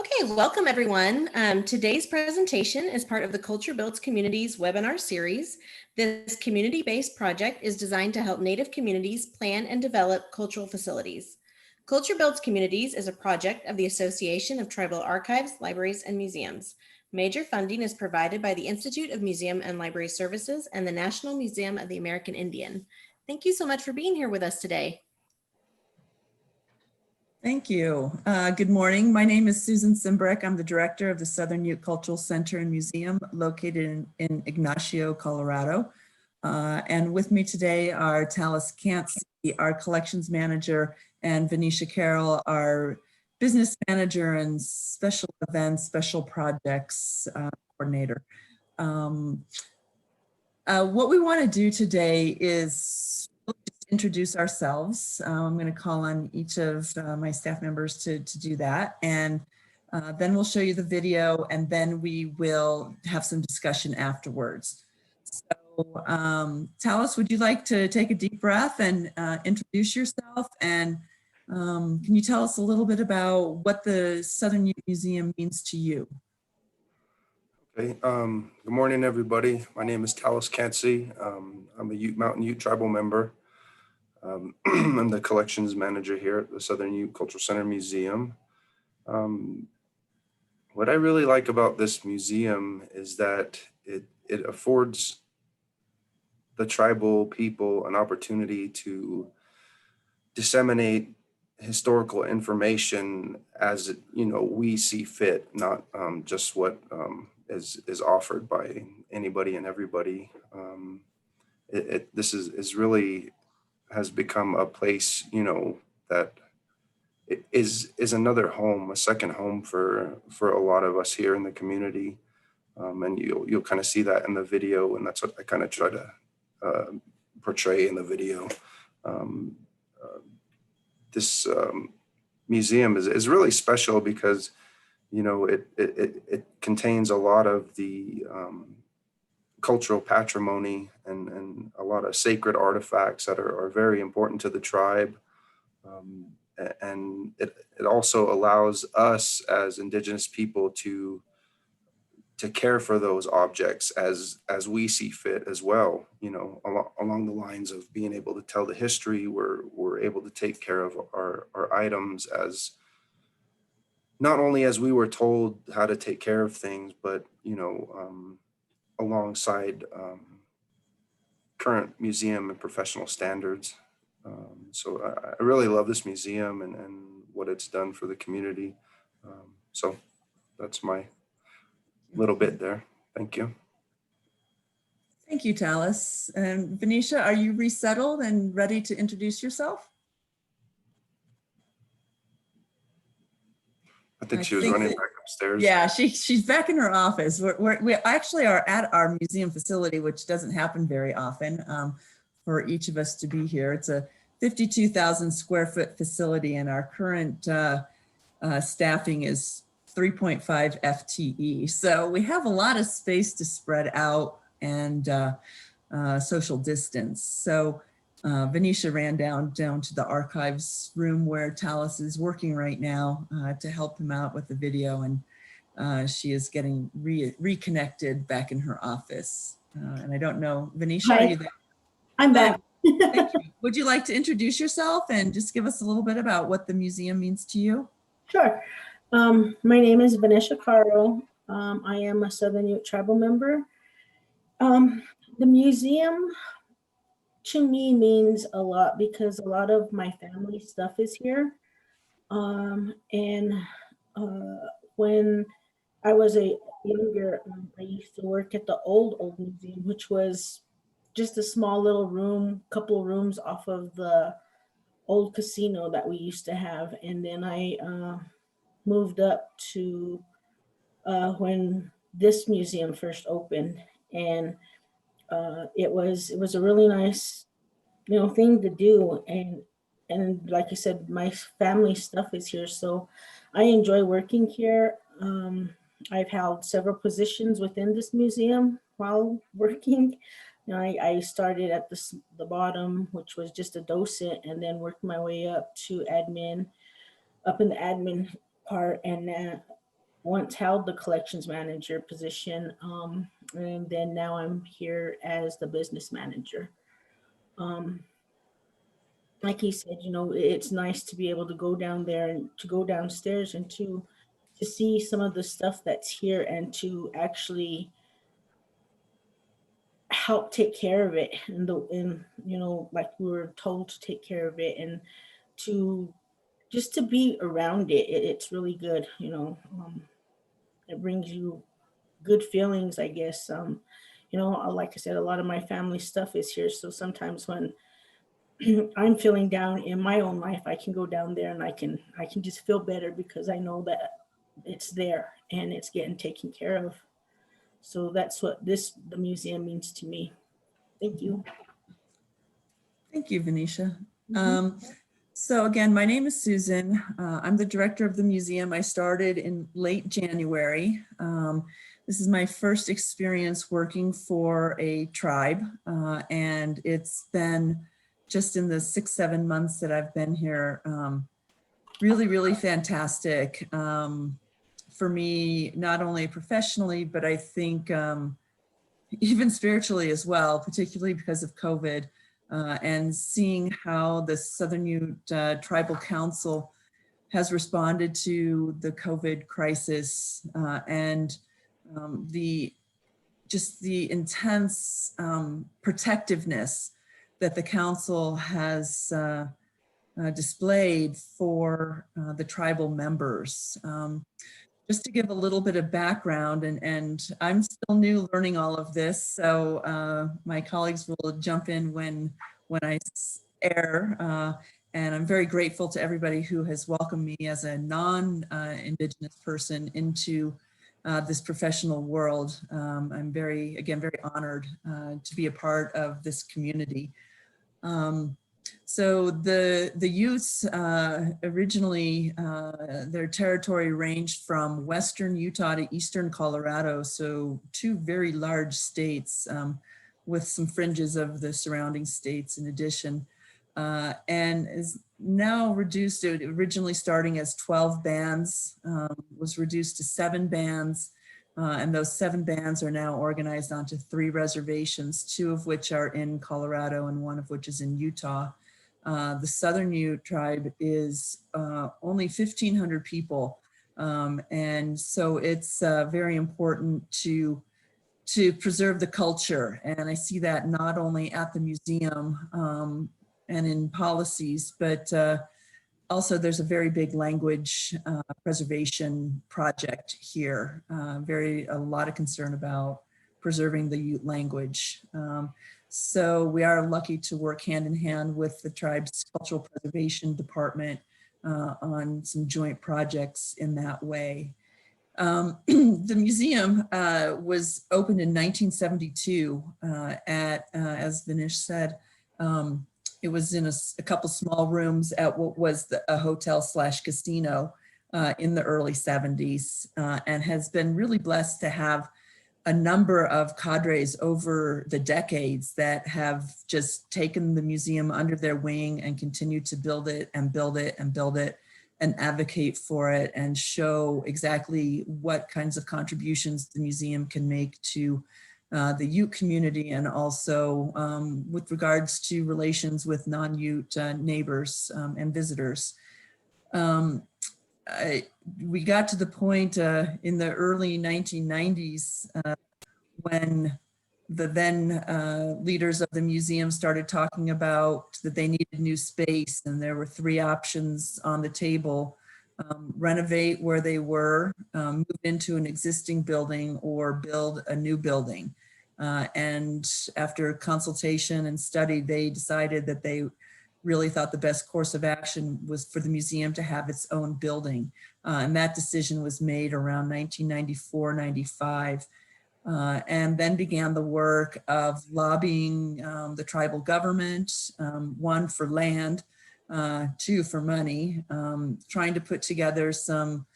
Okay, welcome everyone. Today's presentation is part of the Culture Builds Communities webinar series. This community-based project is designed to help Native communities plan and develop cultural facilities. Culture Builds Communities is a project of the Association of Tribal Archives, Libraries, and Museums. Major funding is provided by the Institute of Museum and Library Services and the National Museum of the American Indian. Thank you so much for being here with us today. Thank you. Good morning. My name is Susan Simbrick. I'm the director of the Southern Ute Cultural Center and Museum located in Ignacio, Colorado. And with me today are Talis Cantsey, our collections manager, and Venetia Carroll, our business manager and special events, special projects coordinator. What we want to do today is introduce ourselves. I'm going to call on each of my staff members to do that. And then we'll show you the video and then we will have some discussion afterwards. So Talis, would you like to take a deep breath and introduce yourself? And can you tell us a little bit about what the Southern Ute Museum means to you? Okay. Good morning, everybody. My name is Talis Cantsey. I'm a Mountain Ute tribal member. I'm the collections manager here at the Southern Ute Cultural Center Museum. What I really like about this museum is that it affords the tribal people an opportunity to disseminate historical information as we see fit, not just what is offered by anybody and everybody. This is really has become a place, that is another home, a second home for a lot of us here in the community. And you'll kind of see that in the video, and that's what I kind of try to portray in the video. This museum is really special because, it contains a lot of the cultural patrimony and a lot of sacred artifacts that are very important to the tribe. And it also allows us as Indigenous people to care for those objects as we see fit as well, along the lines of being able to tell the history. We're able to take care of our items as not only as we were told how to take care of things, but alongside current museum and professional standards. So I really love this museum and what it's done for the community. So that's my little bit there. Thank you. Thank you, Talis. And Venetia, are you resettled and ready to introduce yourself? I think she was running back upstairs. Yeah, she's back in her office. We actually are at our museum facility, which doesn't happen very often for each of us to be here. It's a 52,000 square foot facility and our current staffing is 3.5 FTE. So we have a lot of space to spread out and social distance. So Venetia ran down to the archives room where Talis is working right now to help him out with the video, and she is getting reconnected back in her office. And I don't know, Venetia, are you there? I'm back. Thank you. Would you like to introduce yourself and just give us a little bit about what the museum means to you? Sure. My name is Venetia Carroll. I am a Southern Ute tribal member. The museum to me means a lot because a lot of my family stuff is here. When I was younger, I used to work at the old museum, which was just a small little room, couple rooms off of the old casino that we used to have. And then I moved up to when this museum first opened, and it was a really nice, thing to do. And like I said, my family stuff is here, so I enjoy working here. I've held several positions within this museum while working. I started at the bottom, which was just a docent, and then worked my way up to admin, up in the admin part. And once held the collections manager position, and then now I'm here as the business manager. Um, like he said, it's nice to be able to go down there and to go downstairs and to see some of the stuff that's here and to actually help take care of it and like we were told to take care of it and to just to be around it. It's really good. It brings you good feelings, I guess. Like I said, a lot of my family stuff is here, so sometimes when I'm feeling down in my own life, I can go down there and I can just feel better because I know that it's there and it's getting taken care of. So that's what the museum means to me. Thank you. Thank you, Venetia. Mhm. So again, my name is Susan. I'm the director of the museum. I started in late January. This is my first experience working for a tribe, and it's been just in the 6-7 months that I've been here, really, really fantastic for me, not only professionally, but I think even spiritually as well, particularly because of COVID. And seeing how the Southern Ute Tribal Council has responded to the COVID crisis and the intense protectiveness that the council has displayed for the tribal members. Just to give a little bit of background, and I'm still new learning all of this, so my colleagues will jump in when I err. And I'm very grateful to everybody who has welcomed me as a non-Indigenous person into this professional world. I'm very honored to be a part of this community. So the Utes originally, their territory ranged from western Utah to eastern Colorado, so two very large states with some fringes of the surrounding states in addition, and is now reduced, originally starting as 12 bands, was reduced to 7 bands, and those 7 bands are now organized onto 3 reservations, 2 of which are in Colorado and 1 of which is in Utah. The Southern Ute tribe is only 1,500 people. And so it's very important to preserve the culture. And I see that not only at the museum and in policies, but also there's a very big language preservation project here. A lot of concern about preserving the Ute language. So we are lucky to work hand in hand with the tribe's cultural preservation department on some joint projects in that way. The museum was opened in 1972 as Vinesh said, it was in a couple small rooms at what was a hotel / casino in the early 70s and has been really blessed to have a number of cadres over the decades that have just taken the museum under their wing and continued to build it and build it and build it and advocate for it and show exactly what kinds of contributions the museum can make to the Ute community and also with regards to relations with non-Ute neighbors and visitors. We got to the point in the early 1990s when the then leaders of the museum started talking about that they needed new space, and there were 3 options on the table: renovate where they were, move into an existing building, or build a new building. And after consultation and study, they decided that they really thought the best course of action was for the museum to have its own building. And that decision was made around 1994-95. And then began the work of lobbying the tribal government, 1 for land, 2 for money, trying to put together some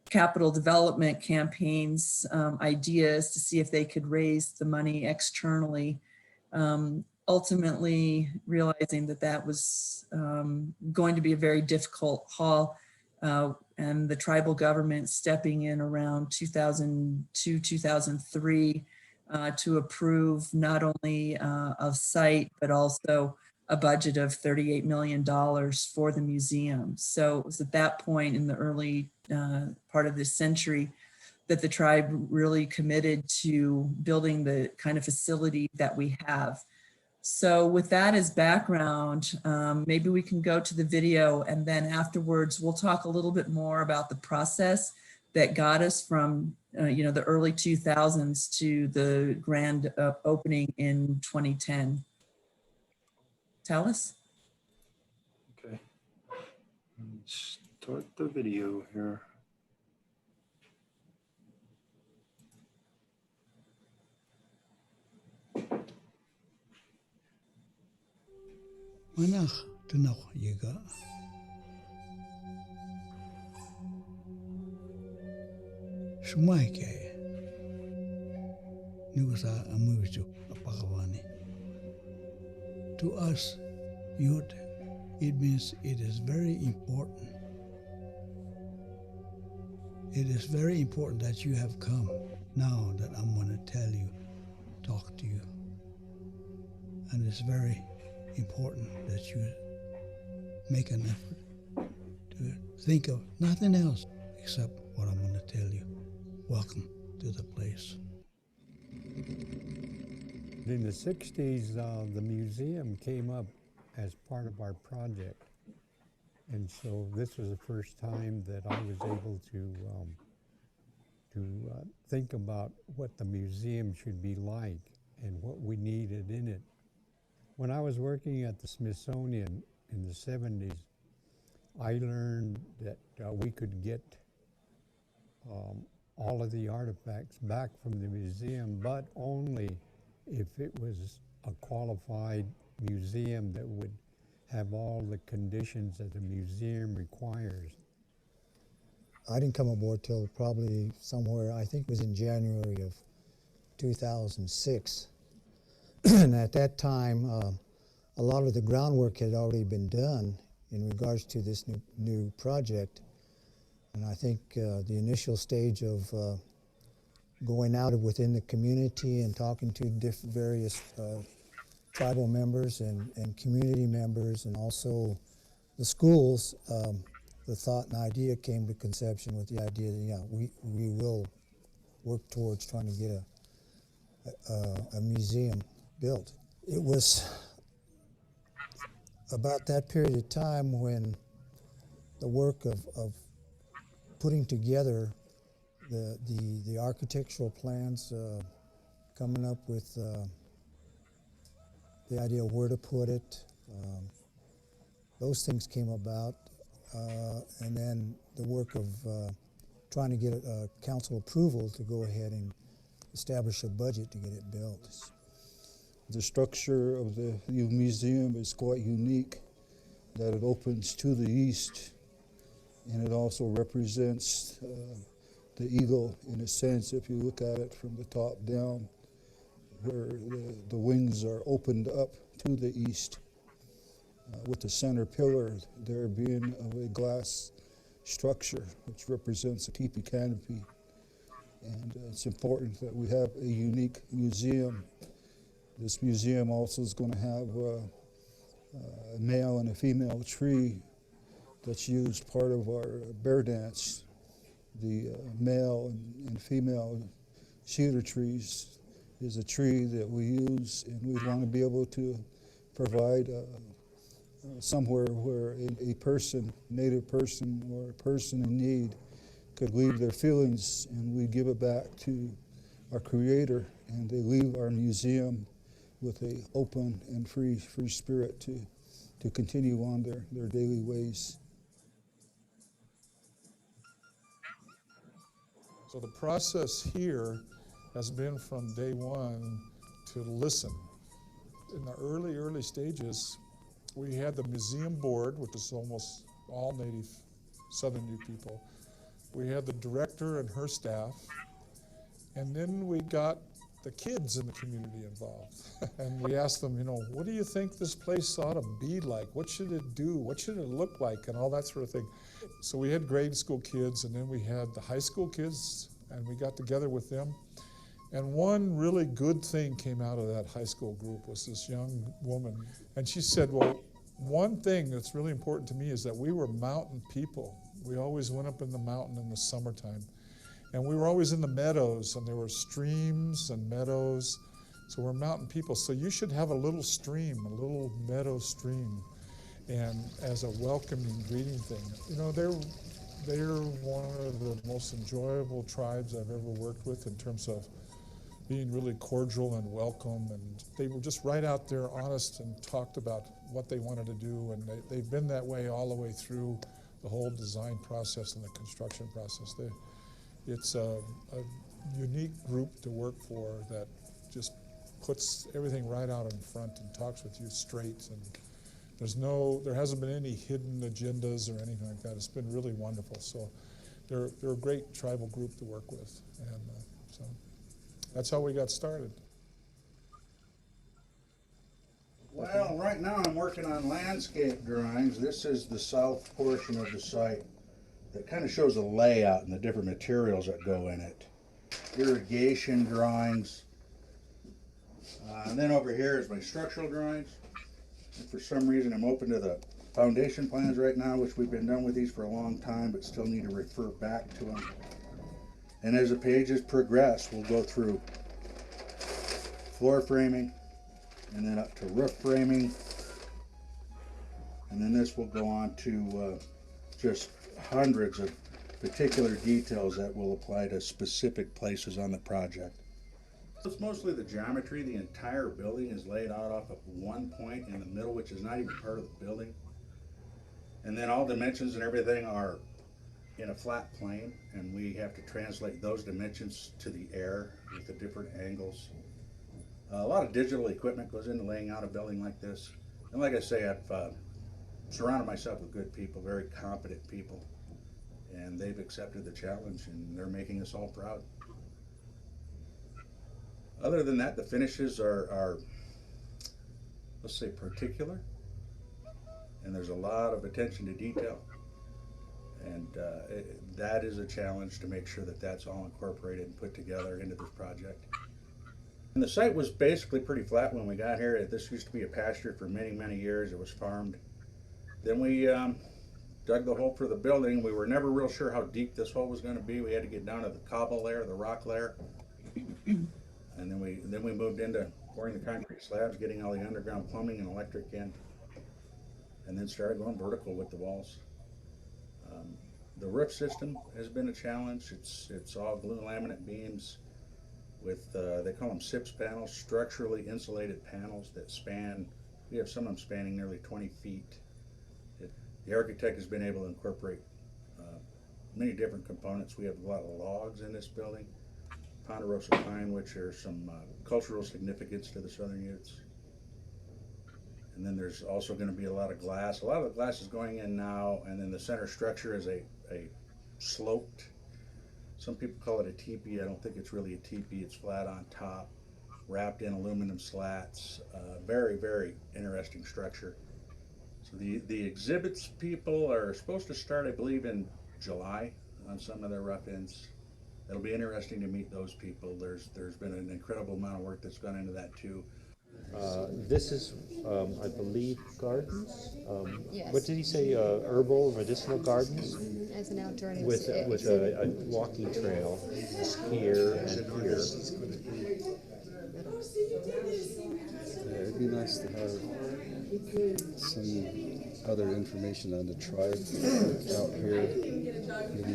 capital development campaigns, ideas to see if they could raise the money externally. Ultimately realizing that that was going to be a very difficult haul and the tribal government stepping in around 2002, 2003 to approve not only a site, but also a budget of $38 million for the museum. So it was at that point in the early part of this century that the tribe really committed to building the kind of facility that we have. So with that as background, maybe we can go to the video, and then afterwards we'll talk a little bit more about the process that got us from the early 2000s to the grand opening in 2010. Tell us. Okay. Let's start the video here. Manach tunok yiga. Shumai ke. Nusa amuju apakawani. To us, youth, it means it is very important. It is very important that you have come now that I'm going to tell you, talk to you. And it's very important that you make an effort to think of nothing else except what I'm going to tell you. Welcome to the place. In the 60s, the museum came up as part of our project. And so this was the first time that I was able to think about what the museum should be like and what we needed in it. When I was working at the Smithsonian in the 70s, I learned that we could get all of the artifacts back from the museum, but only if it was a qualified museum that would have all the conditions that the museum requires. I didn't come aboard till probably somewhere, I think it was in January of 2006. And at that time, a lot of the groundwork had already been done in regards to this new project. And I think the initial stage of going out within the community and talking to various tribal members and community members, and also the schools, the thought and idea came to conception with the idea that, we will work towards trying to get a museum built. It was about that period of time when the work of putting together the architectural plans, coming up with the idea of where to put it, those things came about, and then the work of trying to get council approval to go ahead and establish a budget to get it built. The structure of the museum is quite unique, that it opens to the east, and it also represents the eagle in a sense, if you look at it from the top down, where the wings are opened up to the east, with the center pillar there being of a glass structure, which represents a teepee canopy. And it's important that we have a unique museum. This museum also is going to have a male and a female tree that's used part of our bear dance. The male and female cedar trees is a tree that we use, and we want to be able to provide somewhere where a person, native person, or a person in need could leave their feelings, and we give it back to our creator, and they leave our museum with a open and free spirit to continue on their daily ways. So the process here has been from day one to listen. In the early stages, we had the museum board, which is almost all native Southern Ute people. We had the director and her staff, and then we got the kids in the community involved. And we asked them, you know, what do you think this place ought to be like? What should it do? What should it look like? And all that sort of thing. So we had grade school kids, and then we had the high school kids, and we got together with them. And one really good thing came out of that high school group was this young woman. And she said, well, one thing that's really important to me is that we were mountain people. We always went up in the mountain in the summertime. And we were always in the meadows, and there were streams and meadows. So we're mountain people. So you should have a little stream, a little meadow stream, and as a welcoming greeting thing. You know, they're one of the most enjoyable tribes I've ever worked with in terms of being really cordial and welcome. And they were just right out there, honest, and talked about what they wanted to do. And they've been that way all the way through the whole design process and the construction process. It's a unique group to work for that just puts everything right out in front and talks with you straight. And there hasn't been any hidden agendas or anything like that. It's been really wonderful. So they're a great tribal group to work with. And so that's how we got started. Well, right now I'm working on landscape drawings. This is the south portion of the site that kind of shows the layout and the different materials that go in it. Irrigation drawings. And then over here is my structural drawings. And for some reason I'm open to the foundation plans right now, which we've been done with these for a long time, but still need to refer back to them. And as the pages progress, we'll go through floor framing, and then up to roof framing. And then this will go on to just hundreds of particular details that will apply to specific places on the project. It's mostly the geometry. The entire building is laid out off of one point in the middle, which is not even part of the building. And then all dimensions and everything are in a flat plane, and we have to translate those dimensions to the air with the different angles. A lot of digital equipment goes into laying out a building like this. And like I say, I've surrounded myself with good people, very competent people, and they've accepted the challenge, and they're making us all proud. Other than that, the finishes are let's say, particular, and there's a lot of attention to detail. And that is a challenge to make sure that that's all incorporated and put together into this project. And the site was basically pretty flat when we got here. This used to be a pasture for many, many years. It was farmed. Then we dug the hole for the building. We were never real sure how deep this hole was going to be. We had to get down to the cobble layer, the rock layer. And then we moved into pouring the concrete slabs, getting all the underground plumbing and electric in, and then started going vertical with the walls. The roof system has been a challenge. It's all glue laminate beams with, they call them SIPS panels, structurally insulated panels that span, we have some of them spanning nearly 20 feet. The architect has been able to incorporate many different components. We have a lot of logs in this building, ponderosa pine, which are some cultural significance to the Southern Utes. And then there's also going to be a lot of glass. A lot of the glass is going in now, and then the center structure is a sloped, some people call it a teepee. I don't think it's really a teepee. It's flat on top, wrapped in aluminum slats. Very, very interesting structure. So the exhibits people are supposed to start, I believe, in July on some of their rough ends. It'll be interesting to meet those people. There's been an incredible amount of work that's gone into that too. This is, I believe, gardens. Yes. What did he say? Herbal, medicinal gardens As an outdoor with a walking trail here and here. It'd be nice to have some other information on the tribe out here. Maybe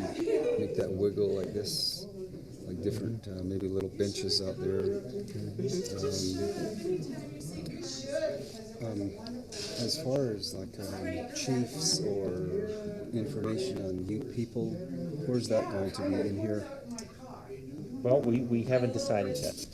make that wiggle like this, like different, maybe little benches out there. As far as like chiefs or information on Ute people, where's that going to be in here? Well, we haven't decided yet.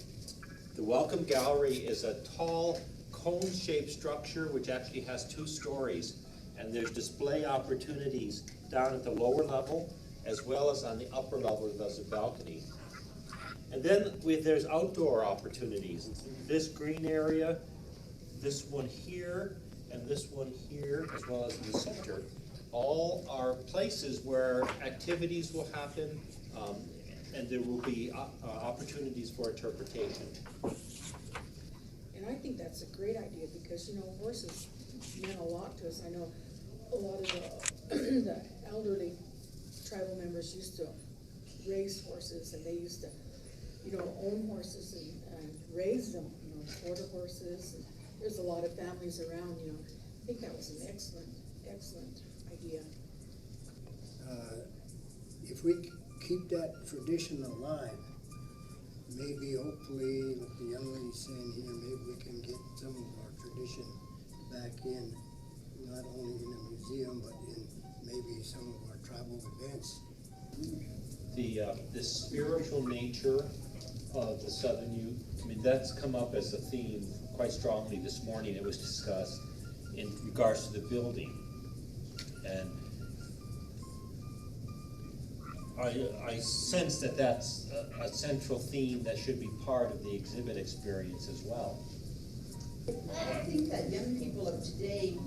The Welcome Gallery is a tall, cone-shaped structure which actually has 2 stories, and there's display opportunities down at the lower level as well as on the upper level. There's a balcony. And then there's outdoor opportunities. This green area, this one here, and this one here, as well as in the center, all are places where activities will happen, and there will be opportunities for interpretation. And I think that's a great idea because, you know, horses meant a lot to us. I know a lot of the elderly tribal members used to raise horses, and they used to, you know, own horses and raise them, you know, quarter horses. And there's a lot of families around, you know. I think that was an excellent idea. If we keep that tradition alive, maybe hopefully, like the young lady saying here, maybe we can get some of our tradition back in, not only in the museum, but in maybe some of our tribal events. The spiritual nature of the Southern Youth, I mean, that's come up as a theme quite strongly this morning. It was discussed in regards to the building. And I sense that that's a central theme that should be part of the exhibit experience as well. I think that young people of today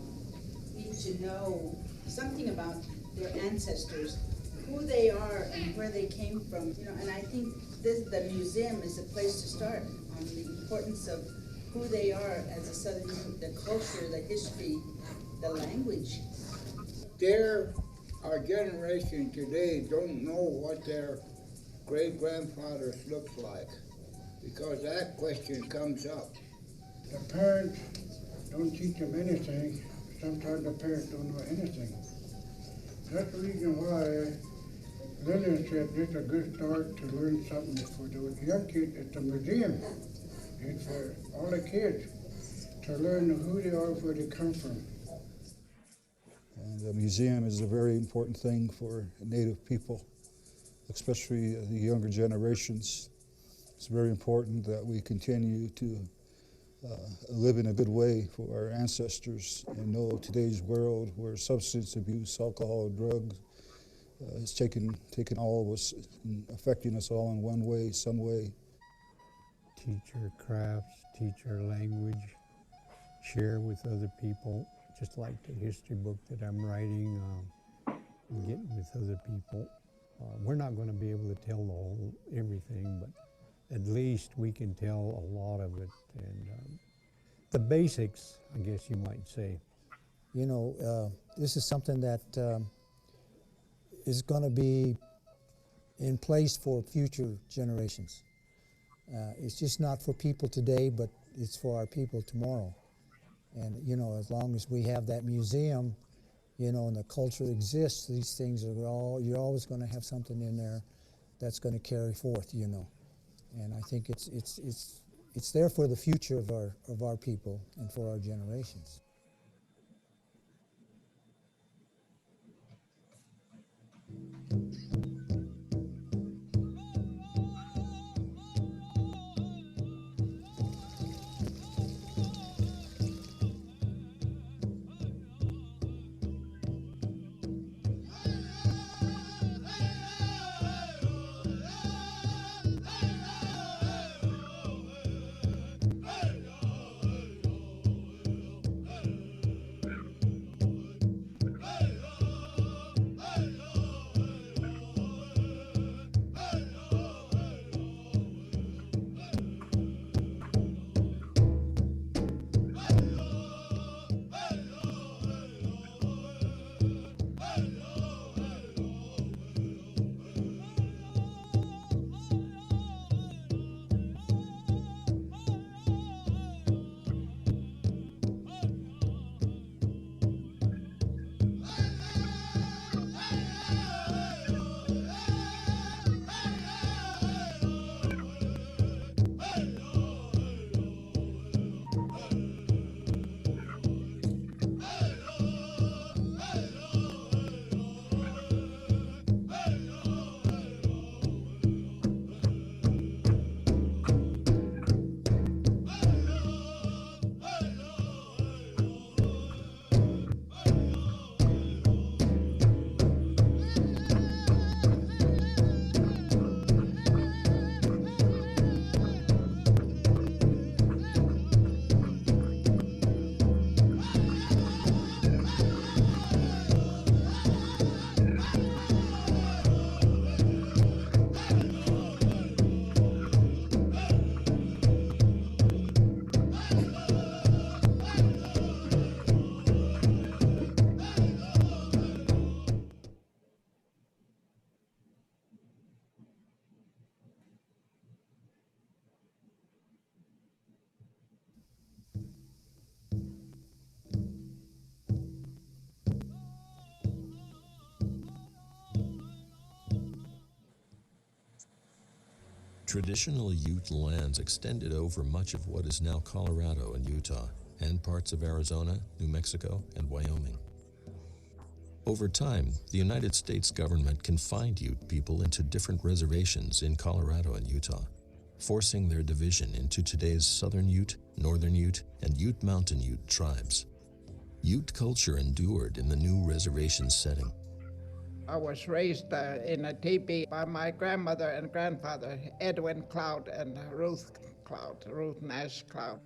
need to know something about their ancestors, who they are and where they came from. You know, and I think the museum is a place to start on the importance of who they are as a Southern youth, the culture, the history, the language. Our generation today don't know what their great-grandfathers looked like, because that question comes up. The parents don't teach them anything. Sometimes the parents don't know anything. That's the reason why Lillian said this is a good start to learn something for those young kids at the museum. It's for all the kids to learn who they are, where they come from. And the museum is a very important thing for Native people, especially the younger generations. It's very important that we continue to live in a good way for our ancestors and know today's world where substance abuse, alcohol, drugs is taking all of us and affecting us all in one way, some way. Teach our crafts, teach our language, share with other people, just like the history book that I'm writing, and getting with other people. We're not going to be able to tell everything, but at least we can tell a lot of it, and the basics, I guess you might say. You know, this is something that is going to be in place for future generations. It's just not for people today, but it's for our people tomorrow. And, you know, as long as we have that museum, you know, and the culture exists, these things are you're always going to have something in there that's going to carry forth, you know. And I think it's there for the future of our people and for our generations. Traditional Ute lands extended over much of what is now Colorado and Utah, and parts of Arizona, New Mexico, and Wyoming. Over time, the United States government confined Ute people into different reservations in Colorado and Utah, forcing their division into today's Southern Ute, Northern Ute, and Ute Mountain Ute tribes. Ute culture endured in the new reservation setting. I was raised in a teepee by my grandmother and grandfather, Edwin Cloud and Ruth Nash Cloud.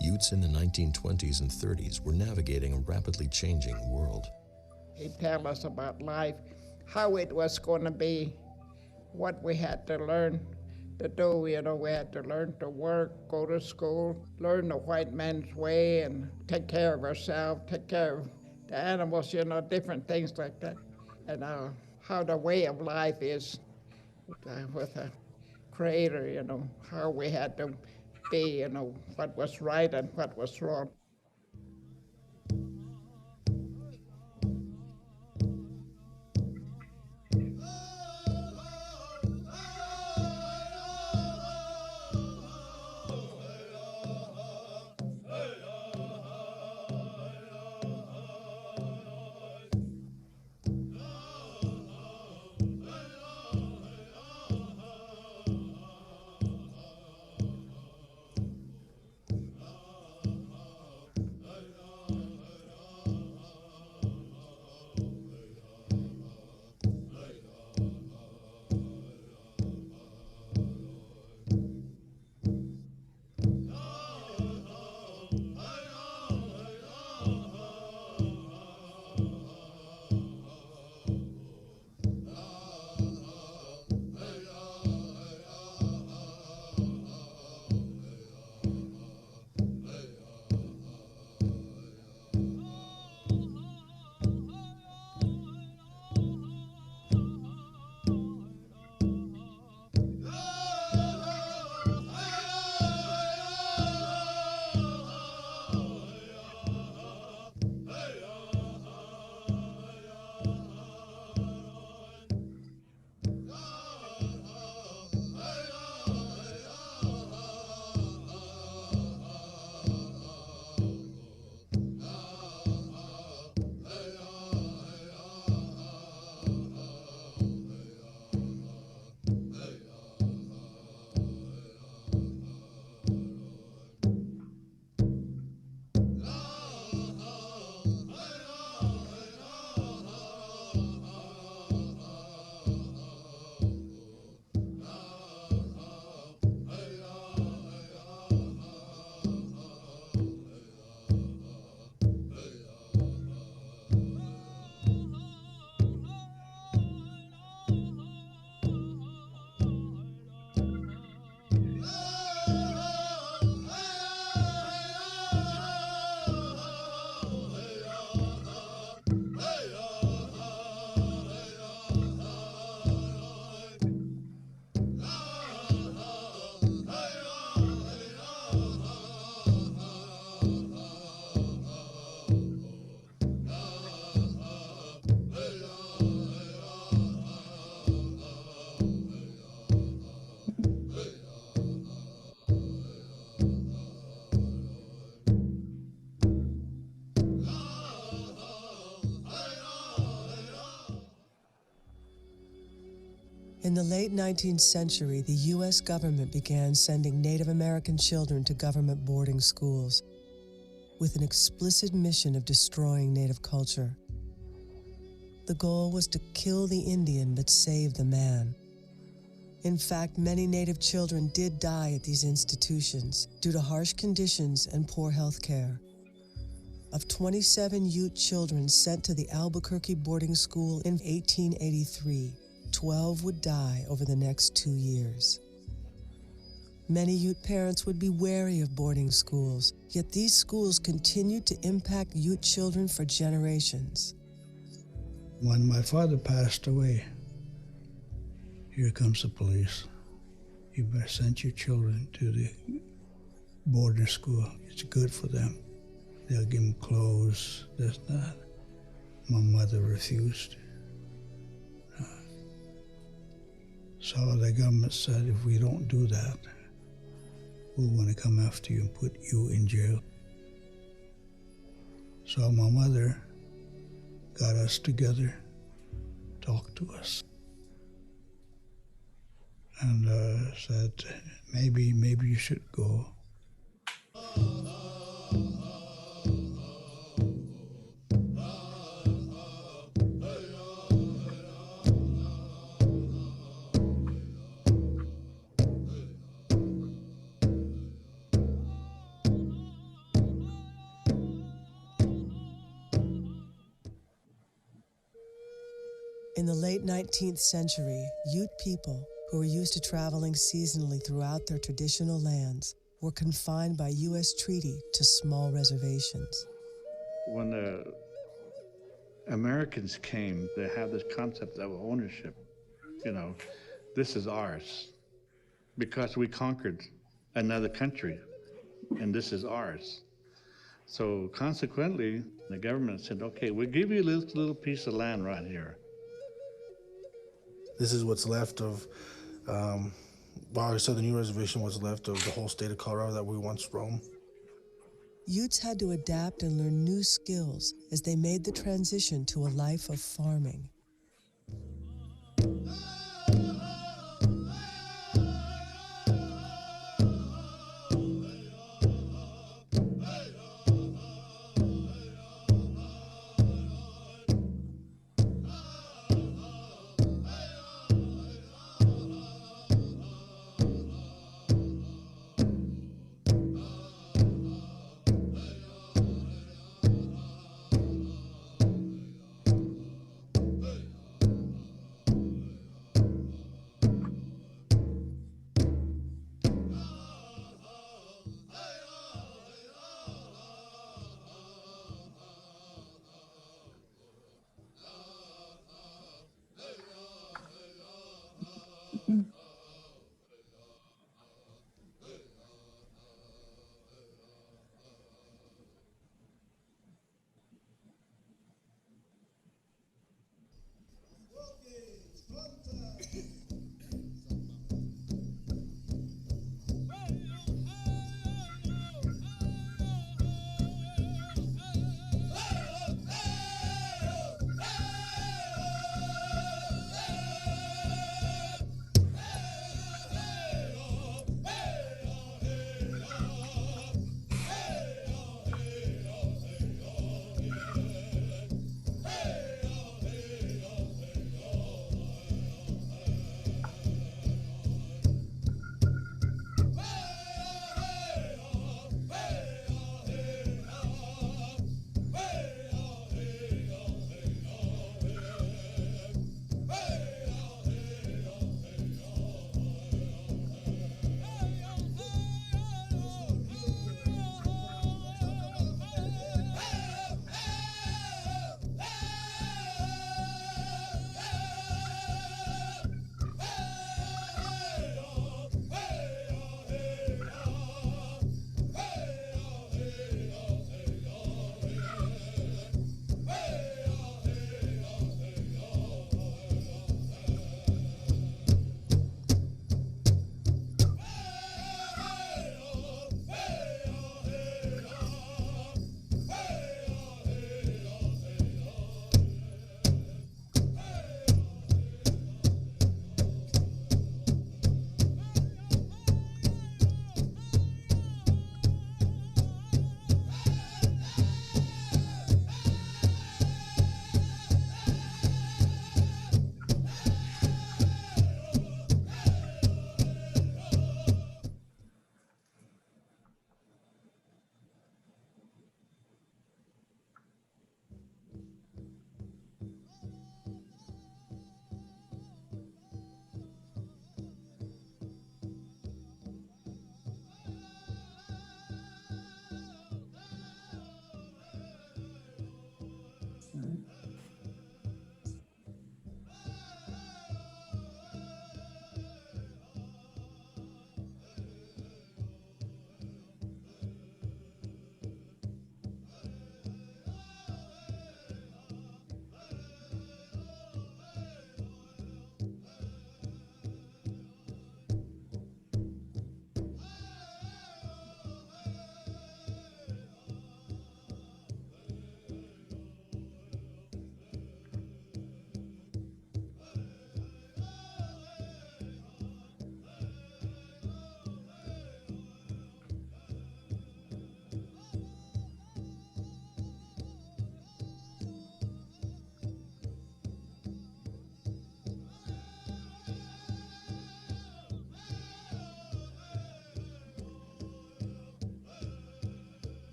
Utes in the 1920s and 30s were navigating a rapidly changing world. He'd tell us about life, how it was going to be, what we had to learn to do. You know, we had to learn to work, go to school, learn the white man's way, and take care of ourselves, take care of the animals, you know, different things like that. And how the way of life is with a creator, you know, how we had to be, you know, what was right and what was wrong. In the late 19th century, the U.S. government began sending Native American children to government boarding schools with an explicit mission of destroying Native culture. The goal was to kill the Indian but save the man. In fact, many Native children did die at these institutions due to harsh conditions and poor health care. Of 27 Ute children sent to the Albuquerque boarding school in 1883, 12 would die over the next 2 years. Many Ute parents would be wary of boarding schools, yet these schools continued to impact Ute children for generations. When my father passed away, here comes the police. You better send your children to the boarding school. It's good for them. They'll give them clothes, this, that. My mother refused. So the government said, if we don't do that, we want to come after you and put you in jail. So my mother got us together, talked to us, and said, maybe you should go. In the late 19th century, Ute people, who were used to traveling seasonally throughout their traditional lands, were confined by U.S. treaty to small reservations. When the Americans came, they had this concept of ownership. You know, this is ours because we conquered another country, and this is ours. So consequently, the government said, okay, we'll give you this little piece of land right here. This is what's left of, our Southern Ute Reservation, what's left of the whole state of Colorado that we once roamed. Utes had to adapt and learn new skills as they made the transition to a life of farming.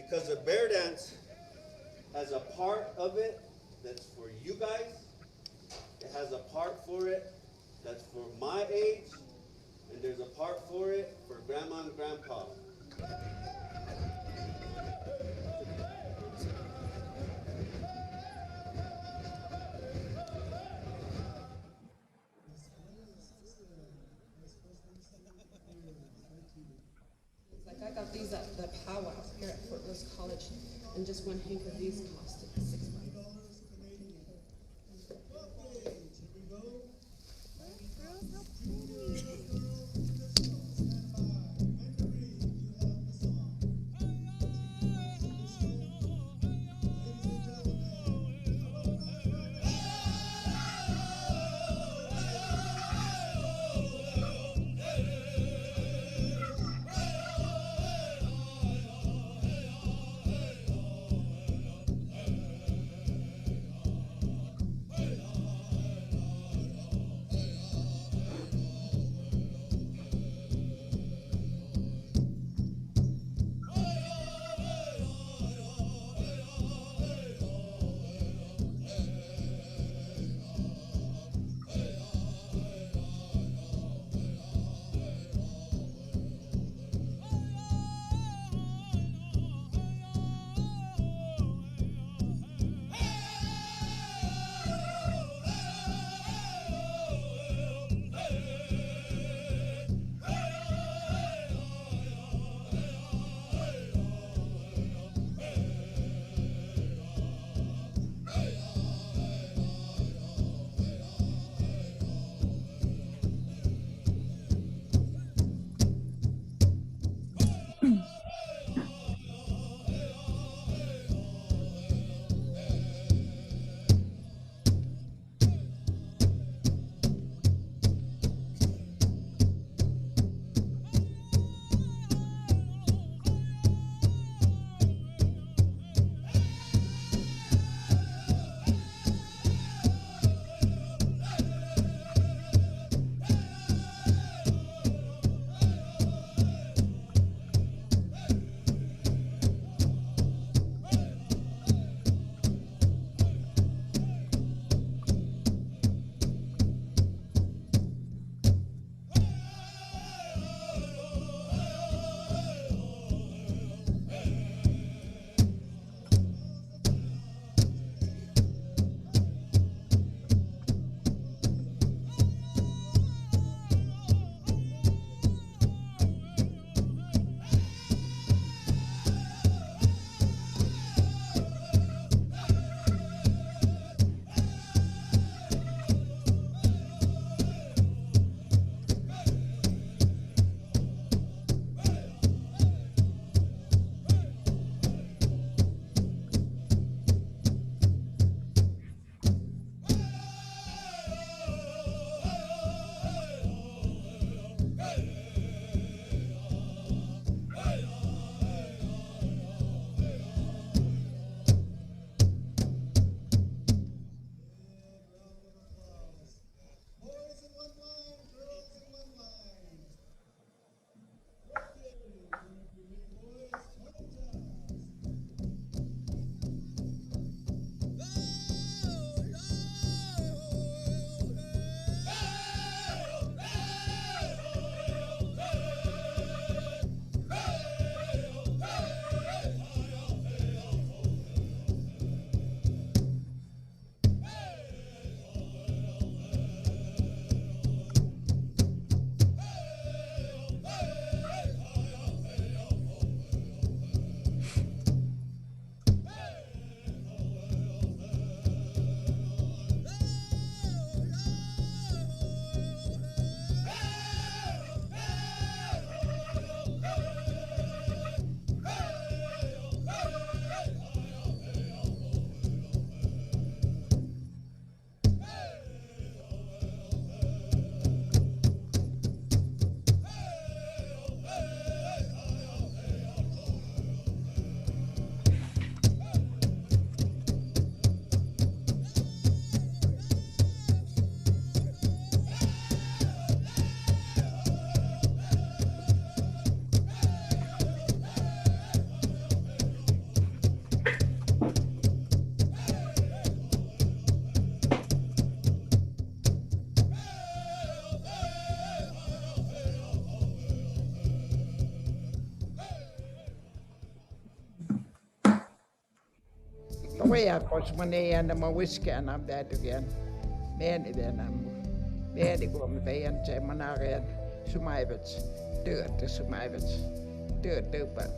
because the bear dance has a part of it that's for you guys. It has a part for it that's for my age, and there's a part for it for grandma and grandpa. Like I got these at the powwow here at Fort Lewis College, and just one hank of these costed $6. Pojat money and my whiskey and I'm that again. Many then I'm many go me bay and say Managan, Sumaivits, do it to Sumaivits, do it, but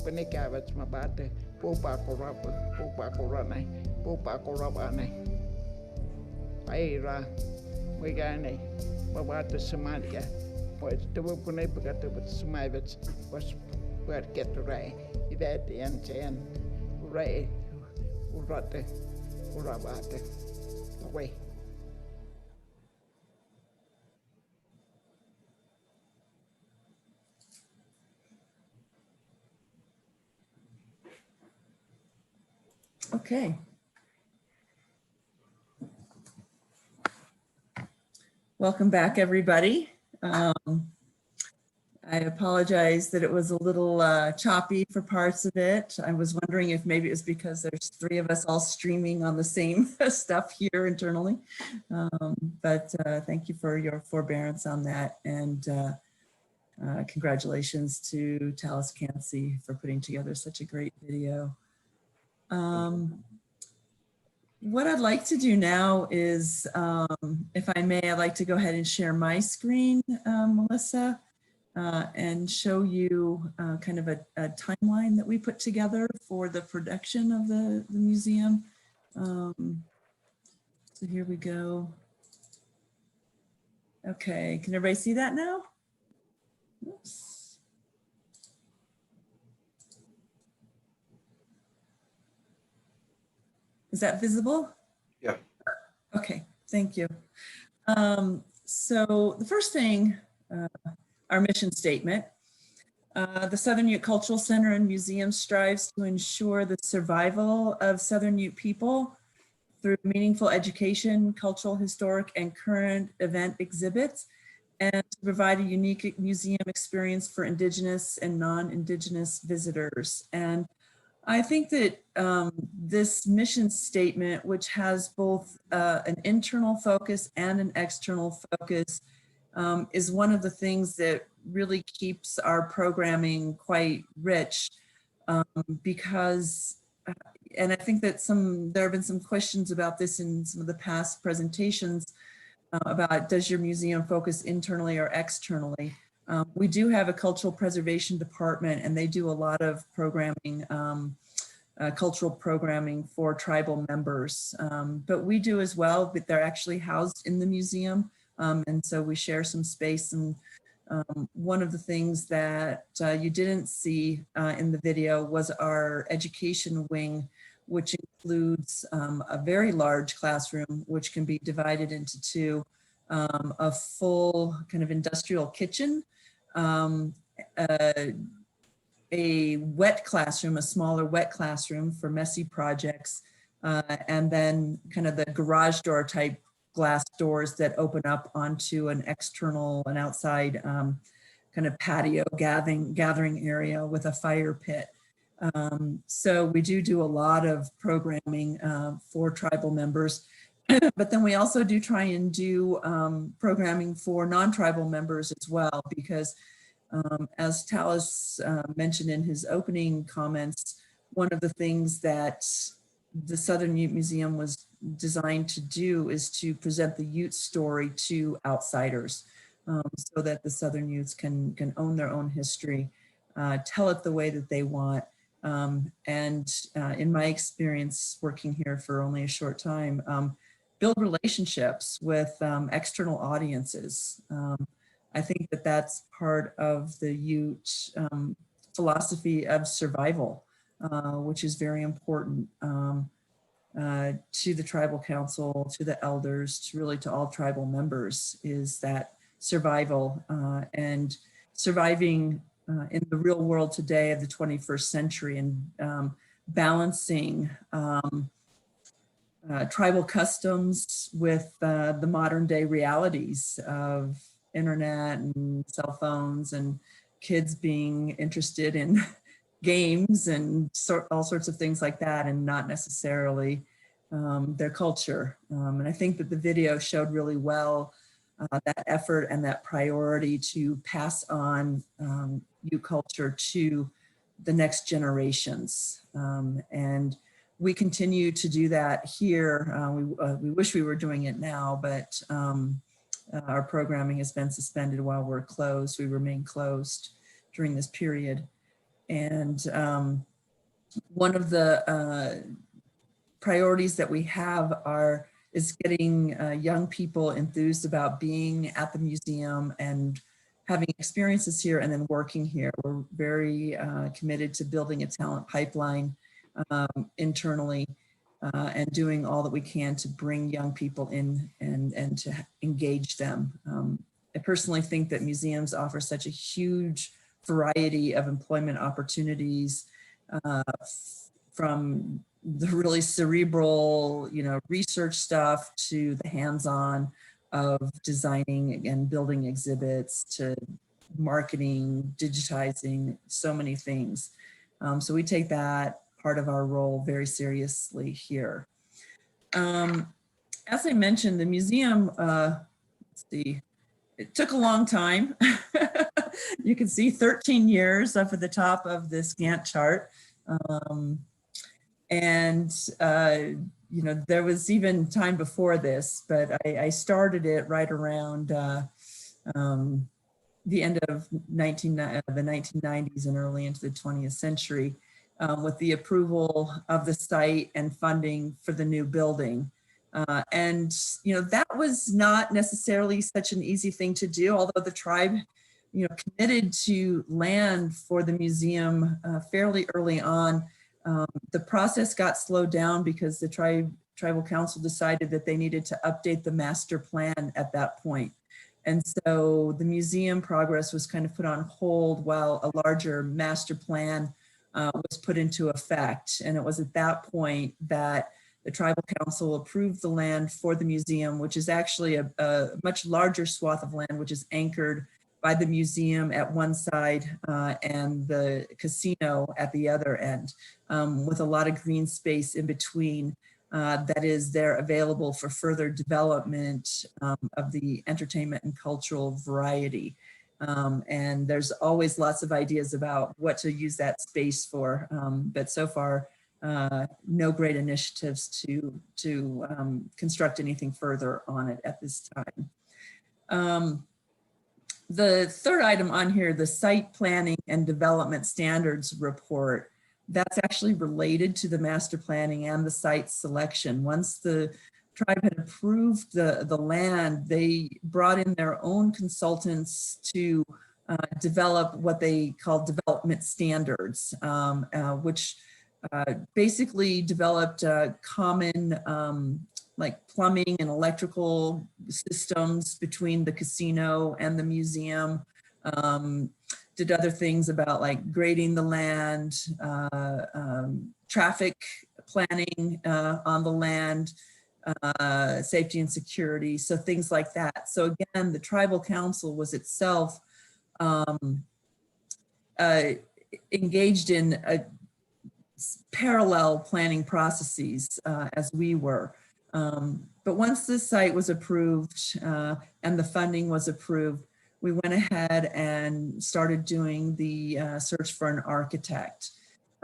when they gave it my bad, Pupako Rane, Pupako Rabane. Aira, we got any, but the Somalia, was the Wupune got to Sumaivits was where to get the Ray. If at the end, Ray, Urate, Urabate, away. Okay. Welcome back, everybody. I apologize that it was a little choppy for parts of it. I was wondering if maybe it was because there's 3 of us all streaming on the same stuff here internally. But thank you for your forbearance on that. And congratulations to Talis Cansey for putting together such a great video. What I'd like to do now is, if I may, I'd like to go ahead and share my screen, Melissa, and show you kind of a timeline that we put together for the production of the museum. So here we go. Okay, can everybody see that now? Oops. Is that visible? Yeah. Okay, thank you. So the first thing, our mission statement. The Southern Ute Cultural Center and Museum strives to ensure the survival of Southern Ute people through meaningful education, cultural, historic, and current event exhibits, and to provide a unique museum experience for Indigenous and non-Indigenous visitors. And I think that this mission statement, which has both an internal focus and an external focus, is one of the things that really keeps our programming quite rich, because, and I think that there have been some questions about this in some of the past presentations about, does your museum focus internally or externally? We do have a cultural preservation department, and they do a lot of programming, cultural programming for tribal members, but we do as well, but they're actually housed in the museum. And so we share some space. And one of the things that you didn't see in the video was our education wing, which includes a very large classroom, which can be divided into 2, a full kind of industrial kitchen, a wet classroom, a smaller wet classroom for messy projects, and then kind of the garage door type glass doors that open up onto an external and outside kind of patio gathering area with a fire pit. So we do a lot of programming for tribal members, but then we also do try and do programming for non-tribal members as well, because as Talis mentioned in his opening comments, one of the things that the Southern Ute Museum was designed to do is to present the Ute story to outsiders, so that the Southern Utes can own their own history, tell it the way that they want. And in my experience working here for only a short time, build relationships with external audiences. I think that that's part of the Ute philosophy of survival, which is very important to the tribal council, to the elders, to all tribal members, is that survival and surviving in the real world today of the 21st century, and balancing tribal customs with the modern day realities of internet and cell phones and kids being interested in games and all sorts of things like that, and not necessarily their culture. And I think that the video showed really well that effort and that priority to pass on Ute culture to the next generations. And we continue to do that here. We wish we were doing it now, but our programming has been suspended while we're closed. We remain closed during this period. And one of the priorities that we have is getting young people enthused about being at the museum and having experiences here and then working here. We're very committed to building a talent pipeline internally and doing all that we can to bring young people in and to engage them. I personally think that museums offer such a huge variety of employment opportunities, from the really cerebral, research stuff to the hands-on of designing and building exhibits to marketing, digitizing, so many things. So we take that part of our role very seriously here. As I mentioned, the museum, let's see, it took a long time. You can see 13 years up at the top of this Gantt chart. There was even time before this, but I started it right around the end of the 1990s and early into the 20th century with the approval of the site and funding for the new building. That was not necessarily such an easy thing to do, although the tribe, committed to land for the museum fairly early on. The process got slowed down because the tribal council decided that they needed to update the master plan at that point. And so the museum progress was kind of put on hold while a larger master plan was put into effect. And it was at that point that the tribal council approved the land for the museum, which is actually a much larger swath of land, which is anchored by the museum at one side and the casino at the other end, with a lot of green space in between that is there available for further development of the entertainment and cultural variety. And there's always lots of ideas about what to use that space for, but so far, no great initiatives to construct anything further on it at this time. The third item on here, the Site Planning and Development Standards Report, that's actually related to the master planning and the site selection. Once the tribe had approved the land, they brought in their own consultants to develop what they call development standards, which basically developed common like plumbing and electrical systems between the casino and the museum, did other things about like grading the land, traffic planning on the land, safety and security, so things like that. So again, the tribal council was itself engaged in parallel planning processes as we were. But once the site was approved and the funding was approved, we went ahead and started doing the search for an architect.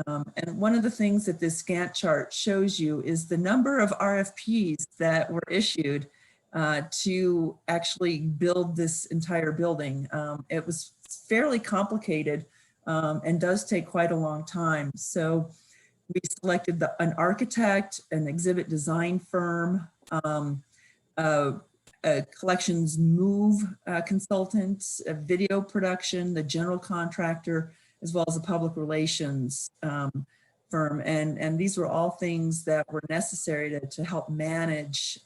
And one of the things that this Gantt chart shows you is the number of RFPs that were issued to actually build this entire building. It was fairly complicated and does take quite a long time. So we selected an architect, an exhibit design firm, a collections move consultant, a video production, the general contractor, as well as a public relations firm. And these were all things that were necessary to help manage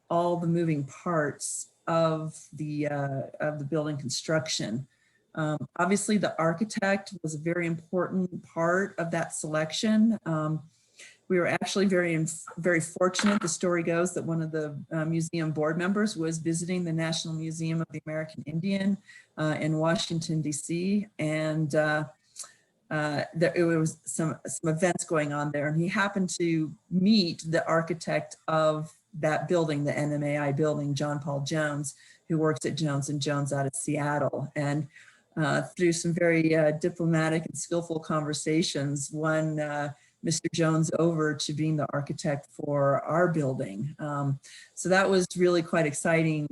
all the moving parts of the building construction. Obviously, the architect was a very important part of that selection. We were actually very fortunate. The story goes that one of the museum board members was visiting the National Museum of the American Indian in Washington, D.C. And there was some events going on there. And he happened to meet the architect of that building, the NMAI building, John Paul Jones, who works at Jones & Jones out of Seattle. And through some very diplomatic and skillful conversations, one Mr. Jones over to being the architect for our building. So that was really quite exciting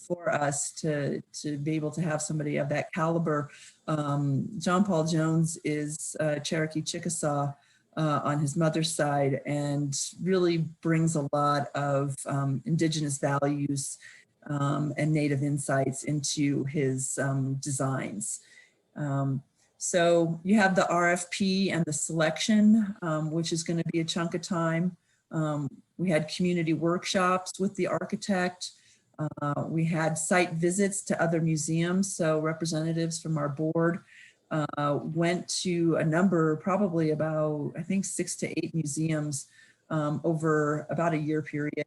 for us to be able to have somebody of that caliber. John Paul Jones is Cherokee Chickasaw on his mother's side, and really brings a lot of indigenous values and native insights into his designs. So you have the RFP and the selection, which is going to be a chunk of time. We had community workshops with the architect. We had site visits to other museums. So representatives from our board went to a number, probably about, I think, 6 to 8 museums over about a year period.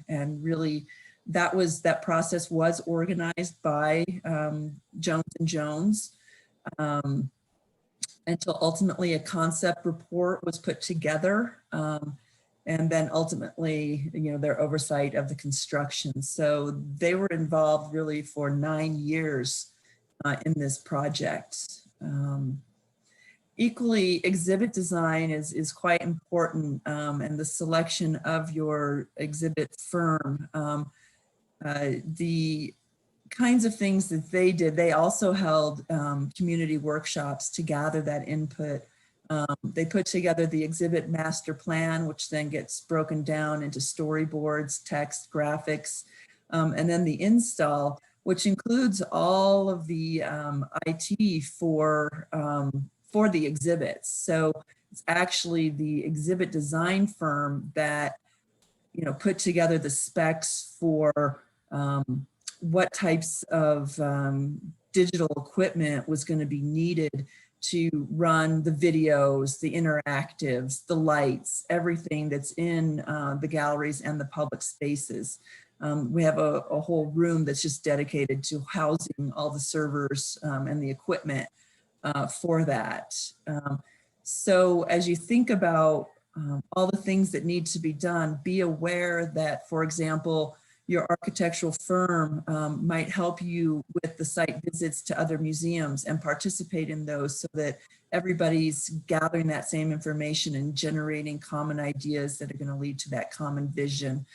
And really, that process was organized by Jones & Jones. Until ultimately a concept report was put together, and then ultimately, their oversight of the construction. So they were involved really for 9 years in this project. Equally, exhibit design is quite important, and the selection of your exhibit firm. The kinds of things that they did, they also held community workshops to gather that input. They put together the exhibit master plan, which then gets broken down into storyboards, text, graphics, and then the install, which includes all of the IT for the exhibits. So it's actually the exhibit design firm that put together the specs for what types of digital equipment was going to be needed to run the videos, the interactives, the lights, everything that's in the galleries and the public spaces. We have a whole room that's just dedicated to housing all the servers and the equipment for that. So as you think about all the things that need to be done, be aware that, for example, your architectural firm might help you with the site visits to other museums and participate in those, so that everybody's gathering that same information and generating common ideas that are going to lead to that common vision.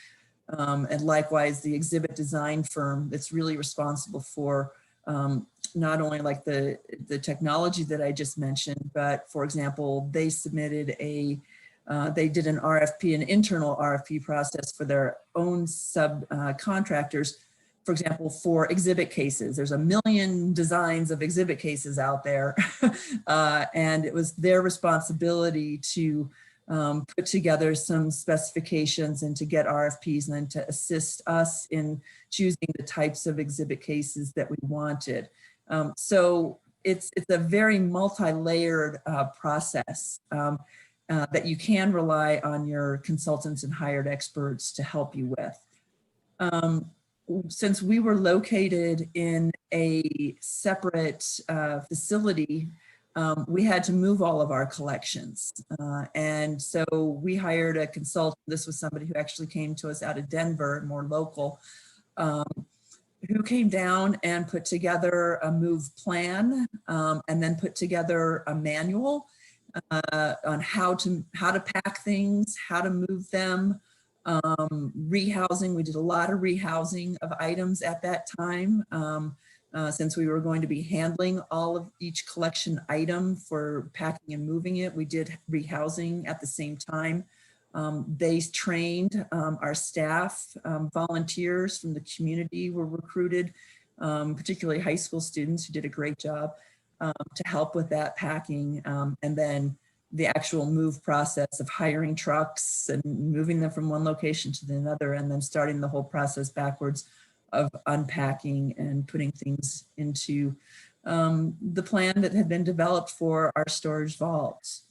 And likewise, the exhibit design firm that's really responsible for not only like the technology that I just mentioned, but for example, they submitted they did an RFP, an internal RFP process for their own subcontractors, for example, for exhibit cases. There's 1 million designs of exhibit cases out there. And it was their responsibility to put together some specifications and to get RFPs and then to assist us in choosing the types of exhibit cases that we wanted. So it's a very multi-layered process. That you can rely on your consultants and hired experts to help you with. Since we were located in a separate facility, we had to move all of our collections. And so we hired a consultant. This was somebody who actually came to us out of Denver, more local, who came down and put together a move plan and then put together a manual on how to pack things, how to move them, rehousing. We did a lot of rehousing of items at that time, since we were going to be handling all of each collection item for packing and moving it. We did rehousing at the same time. They trained our staff, volunteers from the community were recruited, particularly high school students who did a great job. To help with that packing, and then the actual move process of hiring trucks and moving them from one location to another, and then starting the whole process backwards of unpacking and putting things into the plan that had been developed for our storage vaults.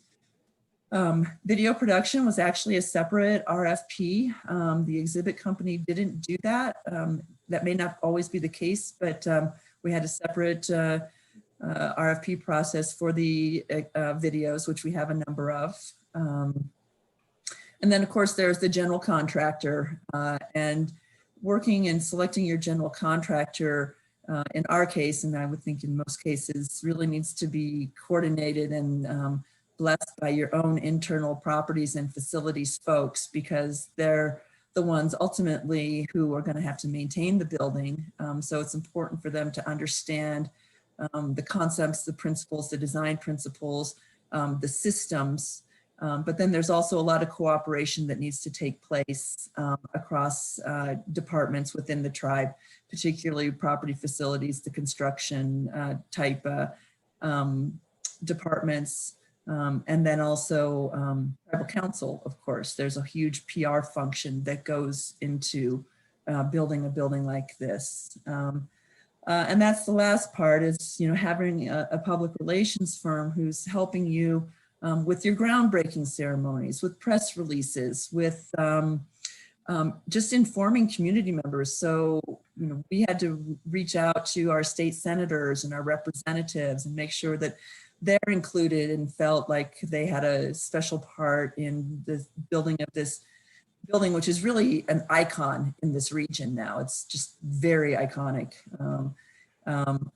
Video production was actually a separate RFP. The exhibit company didn't do that. That may not always be the case, but we had a separate RFP process for the videos, which we have a number of. And then of course there's the general contractor, and working and selecting your general contractor in our case, and I would think in most cases, really needs to be coordinated and blessed by your own internal properties and facilities folks, because they're the ones ultimately who are going to have to maintain the building. So it's important for them to understand the concepts, the principles, the design principles, the systems. But then there's also a lot of cooperation that needs to take place across departments within the tribe, particularly property facilities, the construction type departments, and then also tribal council, of course. There's a huge PR function that goes into building a building like this. And that's the last part is, you know, having a public relations firm who's helping you with your groundbreaking ceremonies, with press releases, with just informing community members. So, you know, we had to reach out to our state senators and our representatives and make sure that they're included and felt like they had a special part in the building of this building, which is really an icon in this region now. It's just very iconic.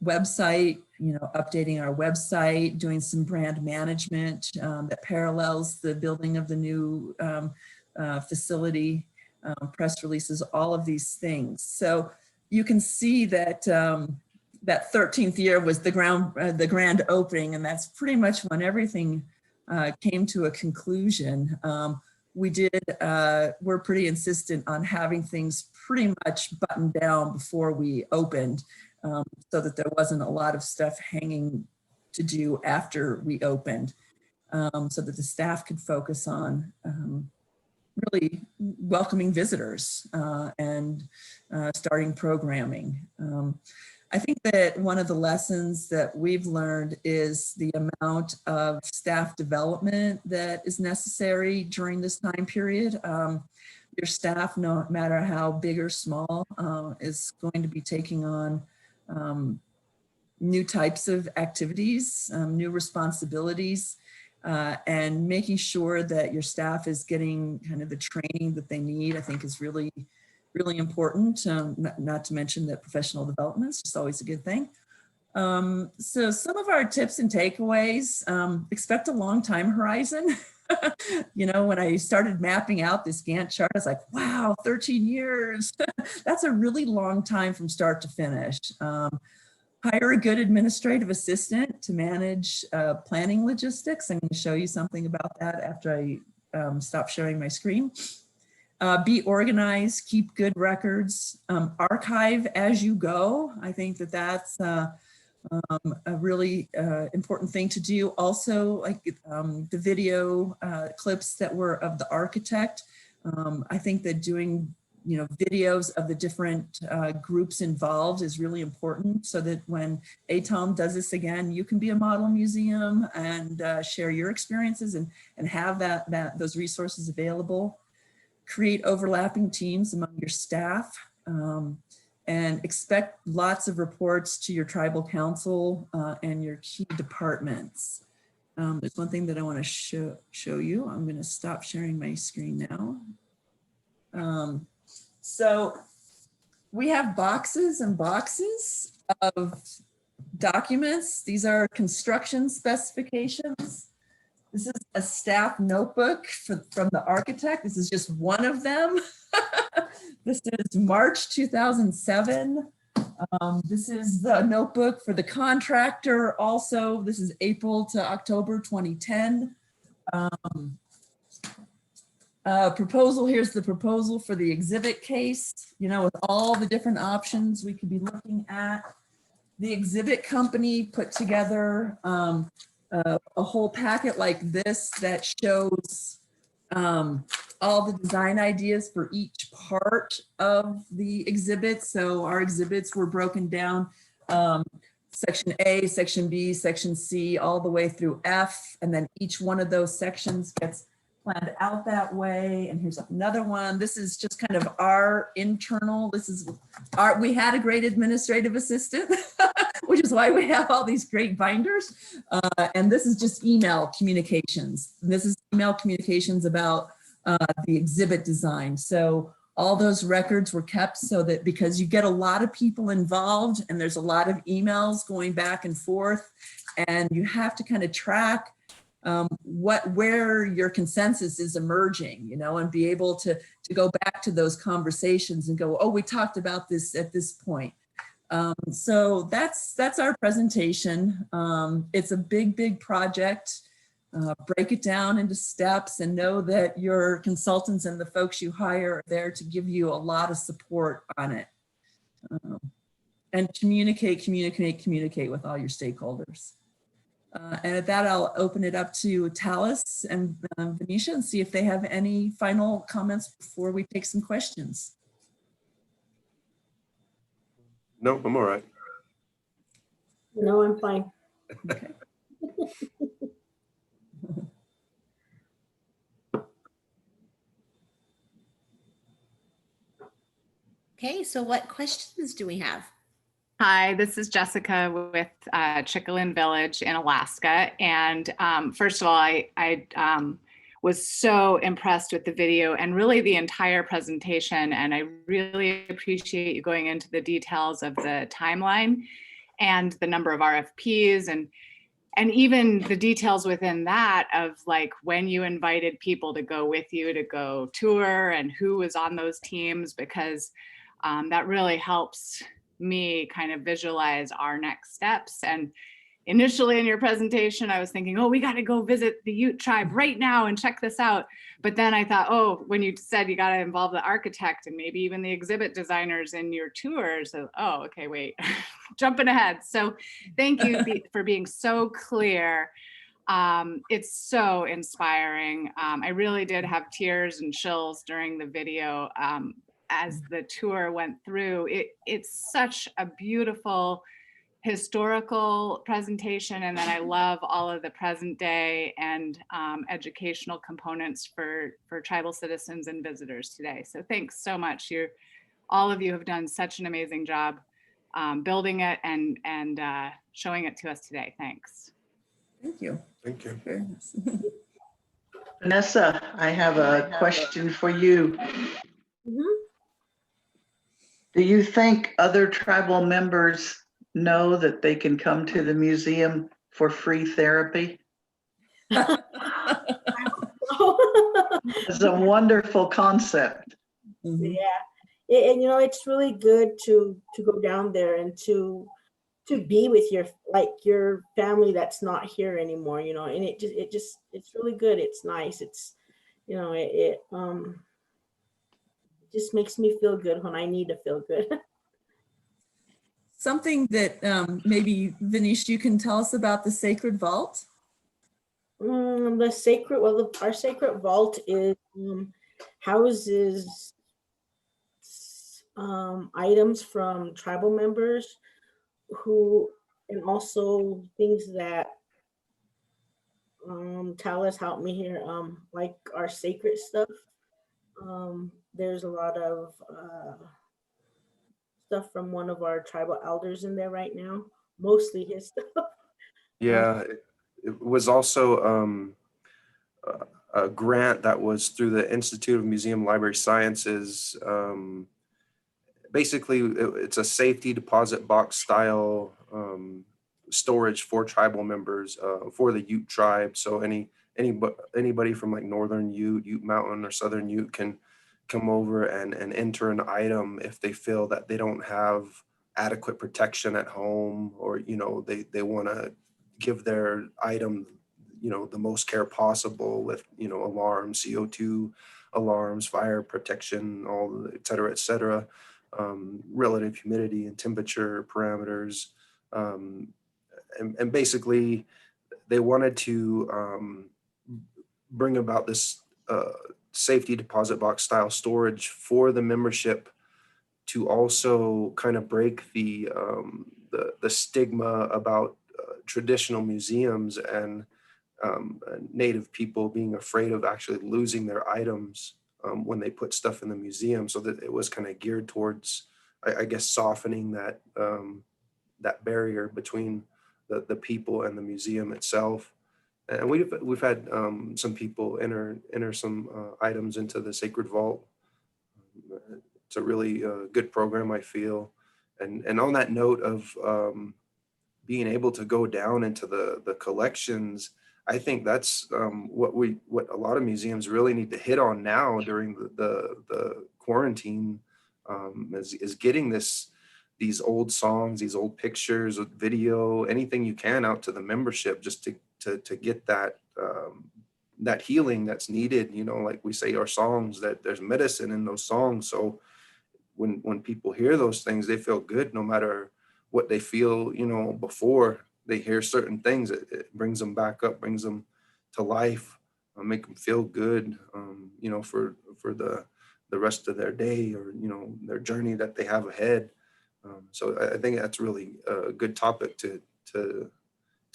Website, you know, updating our website, doing some brand management that parallels the building of the new facility, press releases, all of these things. So you can see that that 13th year was the grand opening, and that's pretty much when everything came to a conclusion. We're pretty insistent on having things pretty much buttoned down before we opened, so that there wasn't a lot of stuff hanging to do after we opened, so that the staff could focus on really welcoming visitors and starting programming. I think that one of the lessons that we've learned is the amount of staff development that is necessary during this time period. Your staff, no matter how big or small, is going to be taking on new types of activities, new responsibilities, and making sure that your staff is getting kind of the training that they need, I think is really important, not to mention that professional development is just always a good thing. So some of our tips and takeaways, expect a long time horizon. You know, when I started mapping out this Gantt chart, I was like, wow, 13 years. That's a really long time from start to finish. Hire a good administrative assistant to manage planning logistics. I'm going to show you something about that after I stop sharing my screen. Be organized, keep good records, archive as you go. I think that that's a really important thing to do. Also, like the video clips that were of the architect. I think that doing, you know, videos of the different groups involved is really important, so that when ATOM does this again, you can be a model museum and share your experiences and have those resources available. Create overlapping teams among your staff, and expect lots of reports to your tribal council and your key departments. There's one thing that I want to show you. I'm going to stop sharing my screen now. So we have boxes and boxes of documents. These are construction specifications. This is a staff notebook from the architect. This is just one of them. This is March 2007. This is the notebook for the contractor. Also, this is April to October 2010. Proposal, here's the proposal for the exhibit case, you know, with all the different options we could be looking at. The exhibit company put together a whole packet like this that shows all the design ideas for each part of the exhibit. So our exhibits were broken down, section A, section B, section C, all the way through F. And then each one of those sections gets planned out that way. And here's another one. This is just kind of our internal, we had a great administrative assistant, which is why we have all these great binders. And this is just email communications. This is email communications about the exhibit design. So all those records were kept so that, because you get a lot of people involved and there's a lot of emails going back and forth, and you have to kind of track where your consensus is emerging, you know, and be able to go back to those conversations and go, oh, we talked about this at this point. So that's our presentation. It's a big project. Break it down into steps and know that your consultants and the folks you hire are there to give you a lot of support on it. And communicate with all your stakeholders. And at that, I'll open it up to Talis and Venetia and see if they have any final comments before we take some questions. No, I'm all right. No, I'm fine. Okay. Okay, so what questions do we have? Hi, this is Jessica with Chickalin Village in Alaska. And first of all, I was so impressed with the video and really the entire presentation. And I really appreciate you going into the details of the timeline and the number of RFPs and even the details within that of like when you invited people to go with you to go tour and who was on those teams, because that really helps me kind of visualize our next steps. And initially in your presentation, I was thinking, oh, we got to go visit the Ute tribe right now and check this out. But then I thought, oh, when you said you got to involve the architect and maybe even the exhibit designers in your tours, so, oh, okay, wait, jumping ahead. So thank you for being so clear. It's so inspiring. I really did have tears and chills during the video. As the tour went through, it's such a beautiful historical presentation. And then I love all of the present day and educational components for tribal citizens and visitors today. So thanks so much. All of you have done such an amazing job building it and showing it to us today. Thanks. Thank you. Thank you. Very nice. Vanessa, I have a question for you. Do you think other tribal members know that they can come to the museum for free therapy? It's a wonderful concept. Yeah, and you know, it's really good to go down there and to be with your family that's not here anymore, you know, and it's really good. It's nice. It's, you know, it just makes me feel good when I need to feel good. Something that maybe Venetia, you can tell us about the Sacred Vault. Our Sacred Vault is houses items from tribal members and also things that Talis helped me here, like our sacred stuff. There's a lot of stuff from one of our tribal elders in there right now, mostly his stuff. Yeah, it was also a grant that was through the Institute of Museum Library Sciences. Basically, it's a safety deposit box style storage for tribal members for the Ute tribe. So anybody from like Northern Ute Mountain or Southern Ute can come over and enter an item if they feel that they don't have adequate protection at home, or, you know, they want to give their item, you know, the most care possible with, you know, alarms, CO2 alarms, fire protection, all, et cetera, relative humidity and temperature parameters. And basically they wanted to bring about this safety deposit box style storage for the membership to also kind of break the stigma about traditional museums and Native people being afraid of actually losing their items when they put stuff in the museum. So that it was kind of geared towards, I guess, softening that that barrier between the people and the museum itself. And we've had some people enter some items into the Sacred Vault. It's a really good program, I feel. And on that note of being able to go down into the collections, I think that's what a lot of museums really need to hit on now during the quarantine, is getting these old songs, these old pictures, video, anything you can out to the membership, just to get that that healing that's needed. You know, like we say, our songs, that there's medicine in those songs. So when people hear those things, they feel good, no matter what they feel, you know, before they hear certain things. It brings them back up, brings them to life, make them feel good, you know, for the rest of their day, or, you know, their journey that they have ahead. So I think that's really a good topic to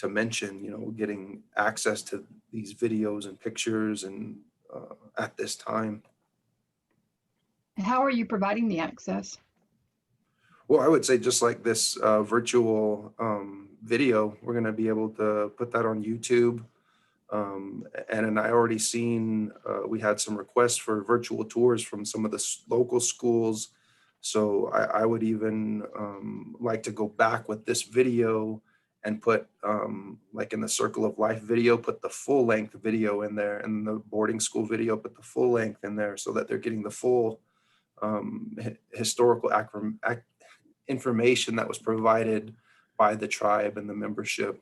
mention, you know, getting access to these videos and pictures and at this time. How are you providing the access? Well, I would say just like this virtual video, we're going to be able to put that on YouTube. And I already seen, we had some requests for virtual tours from some of the local schools. So I would even like to go back with this video and put, like in the Circle of Life video, put the full length video in there, and the boarding school video, put the full length in there, so that they're getting the full historical information that was provided by the tribe and the membership.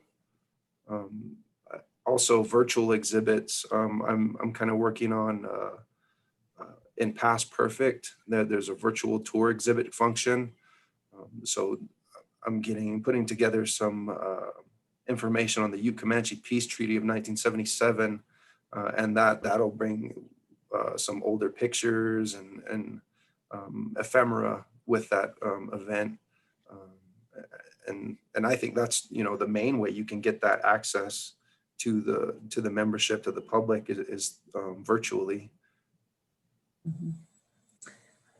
Also virtual exhibits. I'm kind of working on in Past Perfect, there's a virtual tour exhibit function. So I'm putting together some information on the Ute Comanche Peace Treaty of 1977, and that'll bring some older pictures and ephemera with that event. And I think that's, you know, the main way you can get that access to the membership, to the public, is virtually.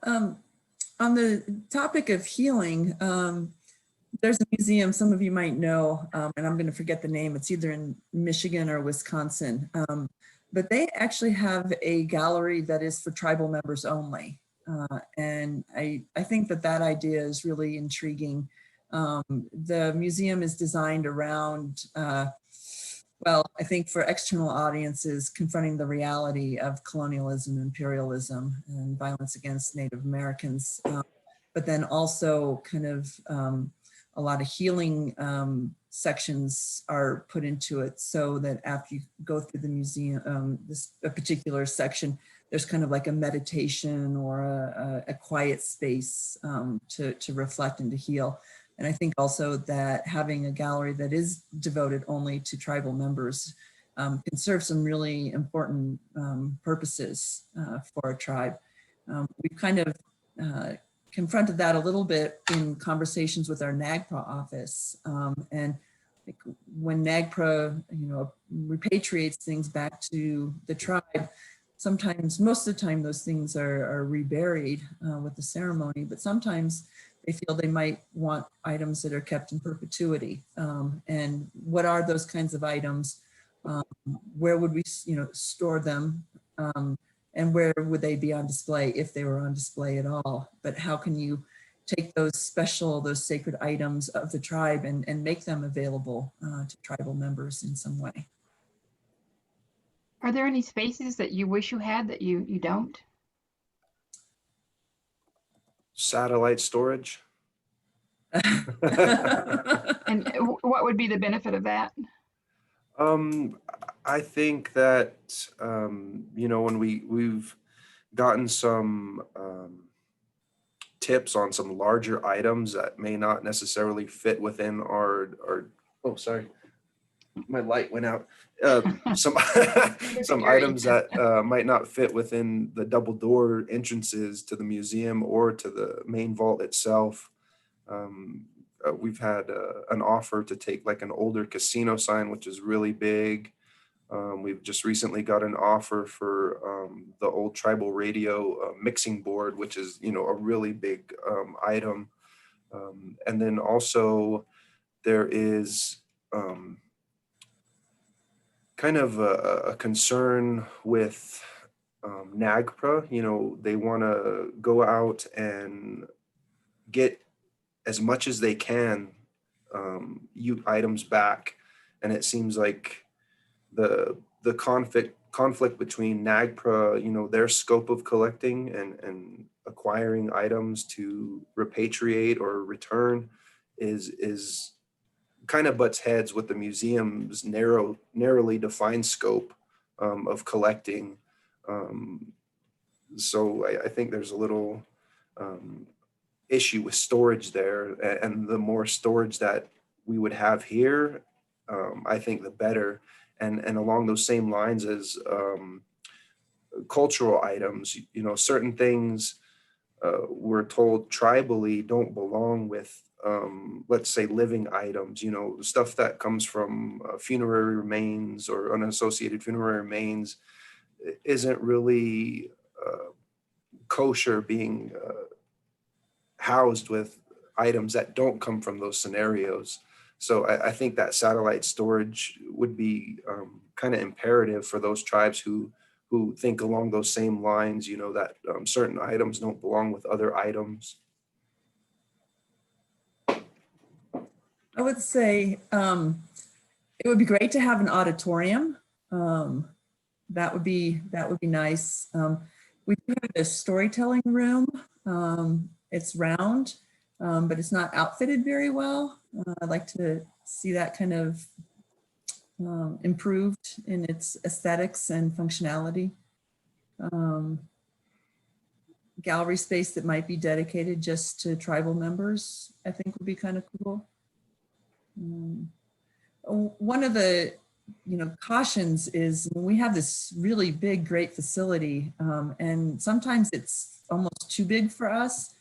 On the topic of healing, there's a museum some of you might know, and I'm going to forget the name. It's either in Michigan or Wisconsin, but they actually have a gallery that is for tribal members only. And I think that idea is really intriguing. The museum is designed around, well, I think for external audiences, confronting the reality of colonialism, imperialism, and violence against Native Americans, but then also kind of a lot of healing sections are put into it, so that after you go through the museum, a particular section, there's kind of like a meditation or a quiet space to reflect and to heal. And I think also that having a gallery that is devoted only to tribal members can serve some really important purposes for a tribe. We've kind of confronted that a little bit in conversations with our NAGPRA office. And when NAGPRA, you know, repatriates things back to the tribe, sometimes, most of the time, those things are reburied with the ceremony, but sometimes they feel they might want items that are kept in perpetuity. And what are those kinds of items? Where would we, you know, store them? And where would they be on display, if they were on display at all? But how can you take those sacred items of the tribe and make them available to tribal members in some way? Are there any spaces that you wish you had that you don't? Satellite storage. And what would be the benefit of that? I think that, you know, when we've gotten some tips on some larger items that may not necessarily fit within our oh, sorry, my light went out. Some items that might not fit within the double door entrances to the museum or to the main vault itself. We've had an offer to take like an older casino sign, which is really big. We've just recently got an offer for the old tribal radio mixing board, which is, you know, a really big item. And then also there is kind of a concern with NAGPRA. You know, they want to go out and get as much as they can Ute items back, and it seems like the conflict between NAGPRA, you know, their scope of collecting and acquiring items to repatriate or return is kind of butts heads with the museum's narrowly defined scope of collecting. So I think there's a little issue with storage there, and the more storage that we would have here, I think the better. And along those same lines as cultural items, you know, certain things we're told tribally don't belong with, let's say, living items, you know, stuff that comes from funerary remains or unassociated funerary remains isn't really kosher being housed with items that don't come from those scenarios. So I think that satellite storage would be kind of imperative for those tribes who think along those same lines, you know, that certain items don't belong with other items. I would say it would be great to have an auditorium. That would be nice. We do have a storytelling room. It's round, but it's not outfitted very well. I'd like to see that kind of improved in its aesthetics and functionality. Gallery space that might be dedicated just to tribal members, I think would be kind of cool. One of the cautions is we have this really big, great facility, and sometimes it's almost too big for us.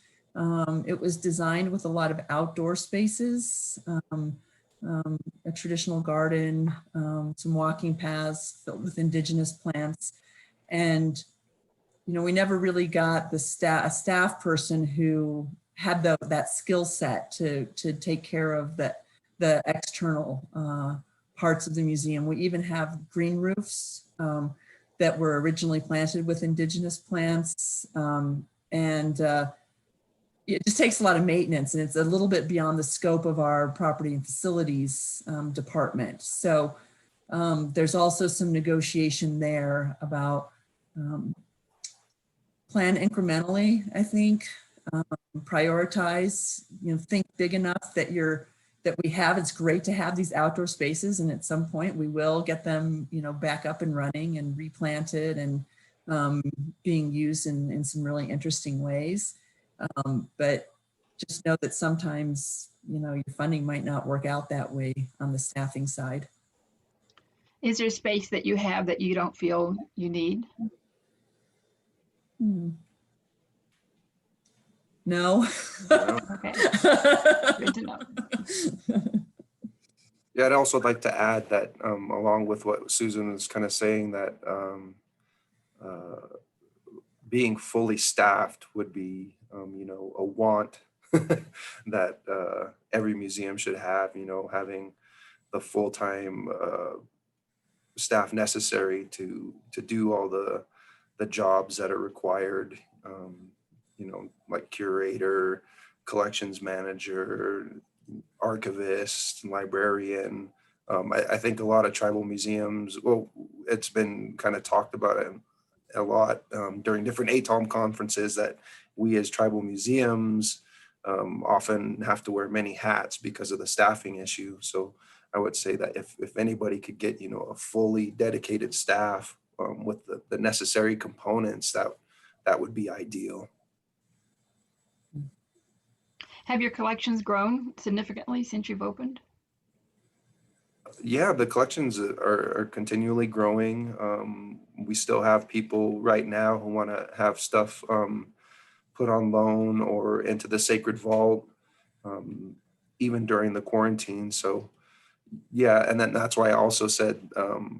It was designed with a lot of outdoor spaces, a traditional garden, some walking paths filled with indigenous plants. And, you know, we never really got a staff person who had that skill set to take care of the external parts of the museum. We even have green roofs that were originally planted with indigenous plants. It just takes a lot of maintenance, and it's a little bit beyond the scope of our property and facilities department. So there's also some negotiation there about plan incrementally, I think, prioritize, you know, think big enough that we have. It's great to have these outdoor spaces, and at some point we will get them, you know, back up and running and replanted and being used in some really interesting ways. But just know that sometimes, you know, your funding might not work out that way on the staffing side. Is there space that you have that you don't feel you need? No. Okay. Good to know. Yeah, I'd also like to add that along with what Susan was kind of saying, that being fully staffed would be, you know, a want that every museum should have, you know, having the full-time staff necessary to do all the jobs that are required, you know, like curator, collections manager, archivist, librarian. I think a lot of tribal museums, well, it's been kind of talked about a lot during different ATOM conferences that we as tribal museums often have to wear many hats because of the staffing issue. So I would say that if anybody could get, you know, a fully dedicated staff with the necessary components, that would be ideal. Have your collections grown significantly since you've opened? Yeah, the collections are continually growing. We still have people right now who want to have stuff put on loan or into the Sacred Vault, even during the quarantine. So yeah, and then that's why I also said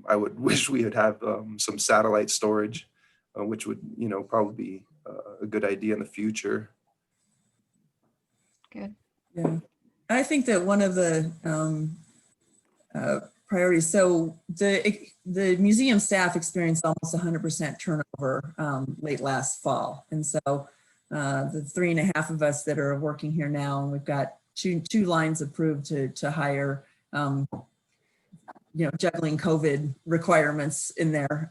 I would wish we would have some satellite storage, which would, you know, probably be a good idea in the future. Good. Yeah, I think that one of the priorities, so the museum staff experienced almost 100% turnover late last fall. And so the 3.5 of us that are working here now, and we've got two lines approved to hire juggling COVID requirements in there.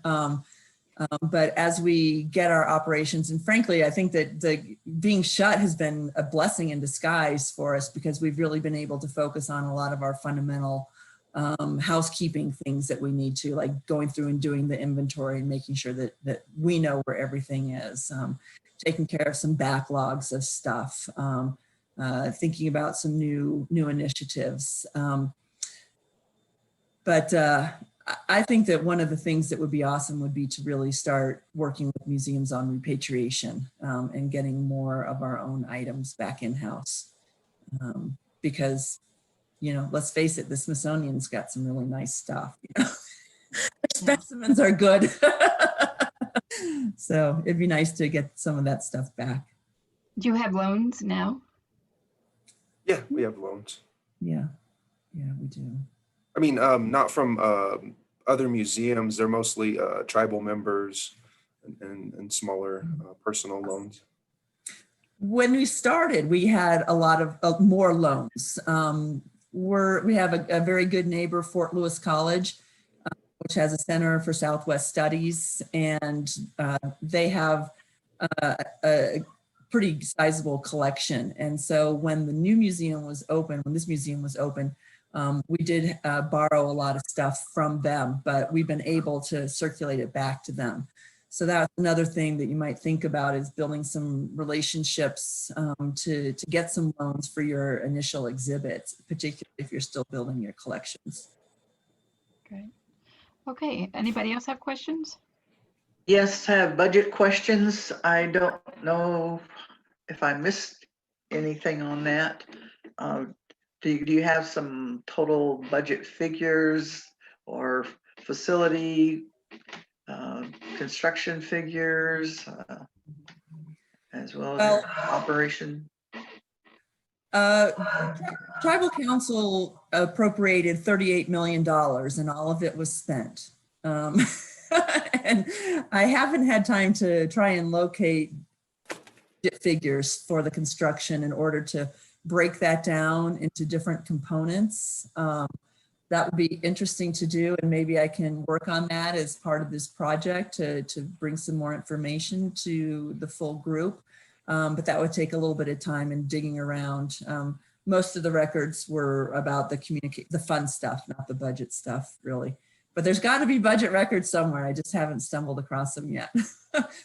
But as we get our operations, and frankly, I think that the being shut has been a blessing in disguise for us, because we've really been able to focus on a lot of our fundamental housekeeping things that we need to, like going through and doing the inventory and making sure that we know where everything is, taking care of some backlogs of stuff, thinking about some new initiatives. But I think that one of the things that would be awesome would be to really start working with museums on repatriation and getting more of our own items back in-house. Because, let's face it, the Smithsonian's got some really nice stuff. Their specimens are good. So it'd be nice to get some of that stuff back. Do you have loans now? Yeah, we have loans. Yeah, we do. I mean, not from other museums. They're mostly tribal members and smaller personal loans. When we started, we had a lot of more loans. We have a very good neighbor, Fort Lewis College, which has a Center for Southwest Studies, and they have a pretty sizable collection. And so when the new museum was open, when this museum was open, we did borrow a lot of stuff from them, but we've been able to circulate it back to them. So that's another thing that you might think about, is building some relationships to get some loans for your initial exhibits, particularly if you're still building your collections. Great. Okay, anybody else have questions? Yes, I have budget questions. I don't know if I missed anything on that. Do you have some total budget figures or facility construction figures, as well as operation? Tribal Council appropriated $38 million and all of it was spent. And I haven't had time to try and locate figures for the construction in order to break that down into different components. That would be interesting to do, and maybe I can work on that as part of this project to bring some more information to the full group. But that would take a little bit of time and digging around. Most of the records were about the fun stuff, not the budget stuff, really. But there's got to be budget records somewhere. I just haven't stumbled across them yet.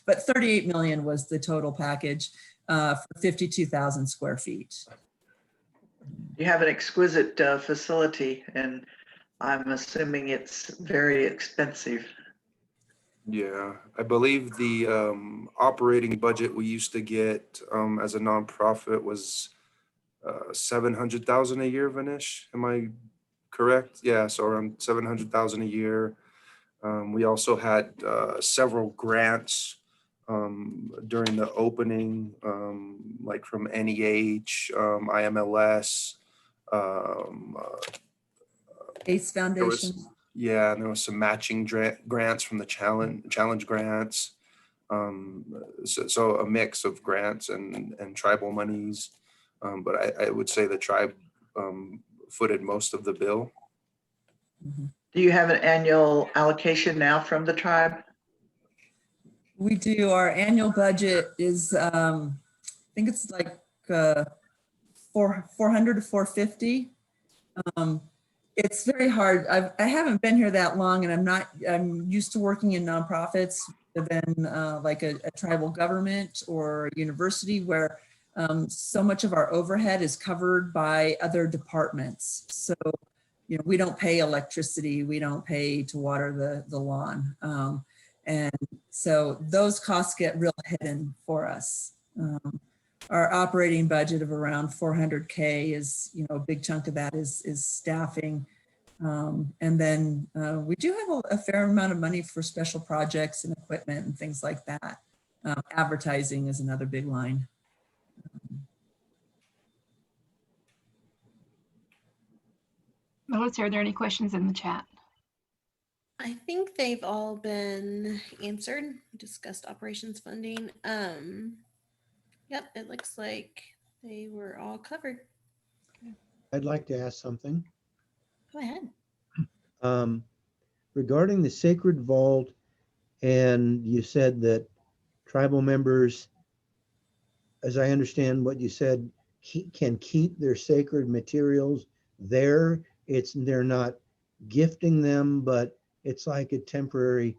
But 38 million was the total package for 52,000 square feet. You have an exquisite facility, and I'm assuming it's very expensive. Yeah, I believe the operating budget we used to get as a nonprofit was 700,000 a year, Vanish. Am I correct? Yeah, so around 700,000 a year. We also had several grants during the opening, like from NEH, IMLS, ACE Foundation. Yeah, and there was some matching grants from the challenge grants. So a mix of grants and tribal monies. But I would say the tribe footed most of the bill. Do you have an annual allocation now from the tribe? We do. Our annual budget is, I think it's like 400 to 450. It's very hard. I haven't been here that long, and I'm used to working in nonprofits than like a tribal government or a university, where so much of our overhead is covered by other departments. So, we don't pay electricity, we don't pay to water the lawn. And so those costs get real hidden for us. Our operating budget of around 400K is, a big chunk of that is staffing. And then we do have a fair amount of money for special projects and equipment and things like that. Advertising is another big line. Melissa, are there any questions in the chat? I think they've all been answered. We discussed operations funding. Yep, it looks like they were all covered. I'd like to ask something. Go ahead. Regarding the Sacred Vault, and you said that tribal members, as I understand what you said, can keep their sacred materials there. They're not gifting them, but it's like a temporary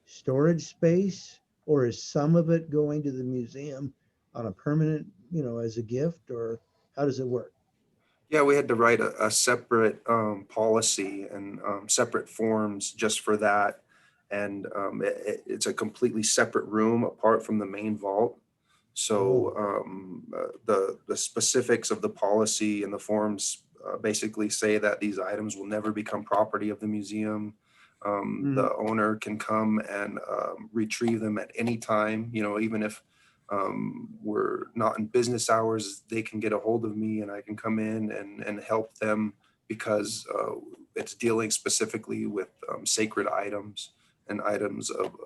storage space, or is some of it going to the museum on a permanent, as a gift, or how does it work? Yeah, we had to write a separate policy and separate forms just for that. And it's a completely separate room apart from the main vault. So the specifics of the policy and the forms basically say that these items will never become property of the museum. The owner can come and retrieve them at any time, even if we're not in business hours, they can get a hold of me and I can come in and help them, because it's dealing specifically with sacred items and items of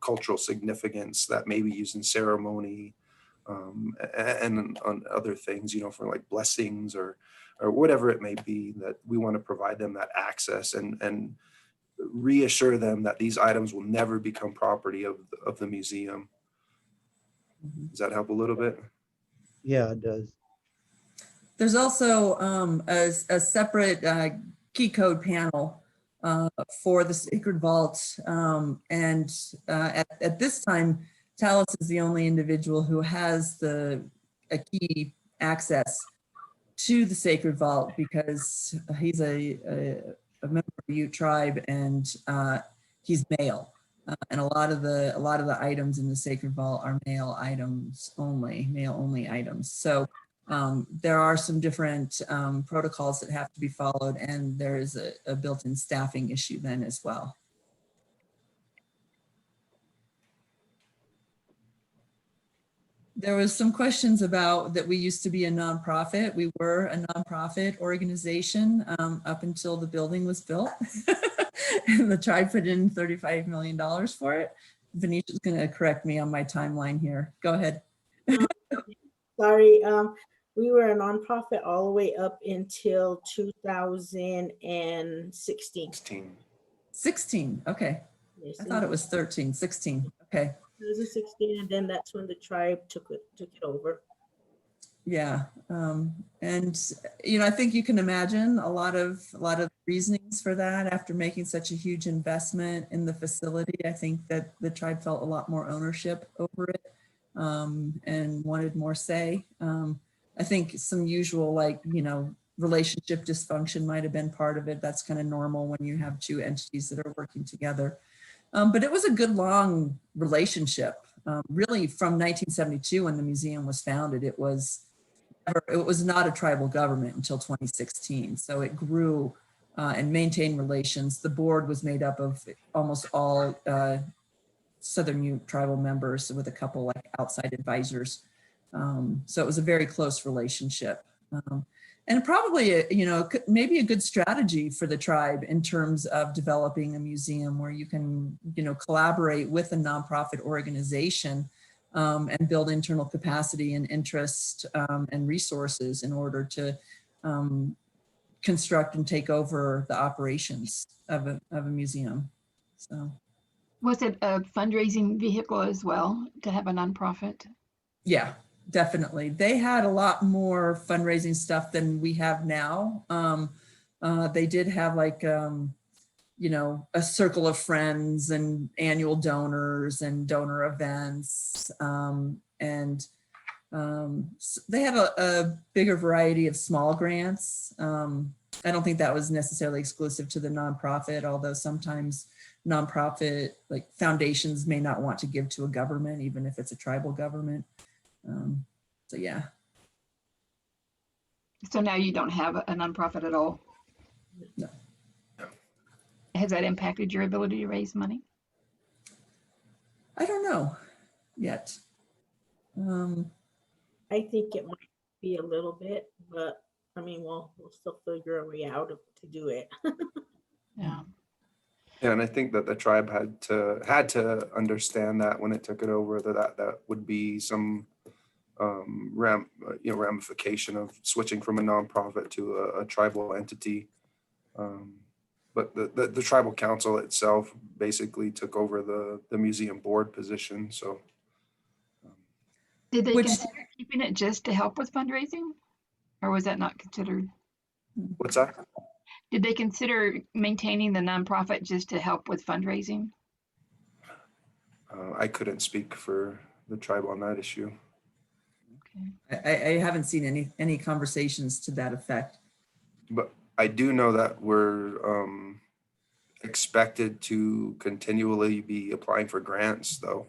cultural significance that may be used in ceremony, and on other things, for like blessings or whatever it may be, that we want to provide them that access and reassure them that these items will never become property of the museum. Does that help a little bit? Yeah, it does. There's also a separate key code panel for the Sacred Vault. At this time, Talis is the only individual who has a key access to the Sacred Vault, because he's a member of the Ute tribe, and he's male. And a lot of the items in the Sacred Vault are male only items. So there are some different protocols that have to be followed, and there is a built-in staffing issue then as well. There was some questions about that we used to be a nonprofit. We were a nonprofit organization up until the building was built. And the tribe put in $35 million for it. Venetia's going to correct me on my timeline here. Go ahead. Sorry, we were a nonprofit all the way up until 2016. 16, okay. Yes, I thought it was 13, 16, okay. 2016, and then that's when the tribe took it over. Yeah, and I think you can imagine a lot of reasonings for that. After making such a huge investment in the facility, I think that the tribe felt a lot more ownership over it, and wanted more say. I think some usual, relationship dysfunction might have been part of it. That's kind of normal when you have two entities that are working together. But it was a good long relationship. Really, from 1972, when the museum was founded, it was not a tribal government until 2016. So it grew and maintained relations. The board was made up of almost all Southern Ute tribal members, with a couple outside advisors. So it was a very close relationship. And probably, maybe a good strategy for the tribe in terms of developing a museum where you can, collaborate with a nonprofit organization and build internal capacity and interest and resources in order to construct and take over the operations of a museum. So, was it a fundraising vehicle as well to have a nonprofit? Yeah, definitely. They had a lot more fundraising stuff than we have now. They did have a circle of friends and annual donors and donor events. They have a bigger variety of small grants. I don't think that was necessarily exclusive to the nonprofit, although sometimes nonprofit foundations may not want to give to a government, even if it's a tribal government. So yeah. So now you don't have a nonprofit at all? No. Has that impacted your ability to raise money? I don't know yet. I think it might be a little bit, but I mean, we'll still figure a way out to do it. Yeah. Yeah, and I think that the tribe had to understand that when it took it over, that would be some ramification of switching from a nonprofit to a tribal entity. But the tribal council itself basically took over the museum board position. So Did they Which- consider keeping it just to help with fundraising? Or was that not considered? what's that? Did they consider maintaining the nonprofit just to help with fundraising? I couldn't speak for the tribe on that issue. I haven't seen any conversations to that effect. But I do know that we're expected to continually be applying for grants, though,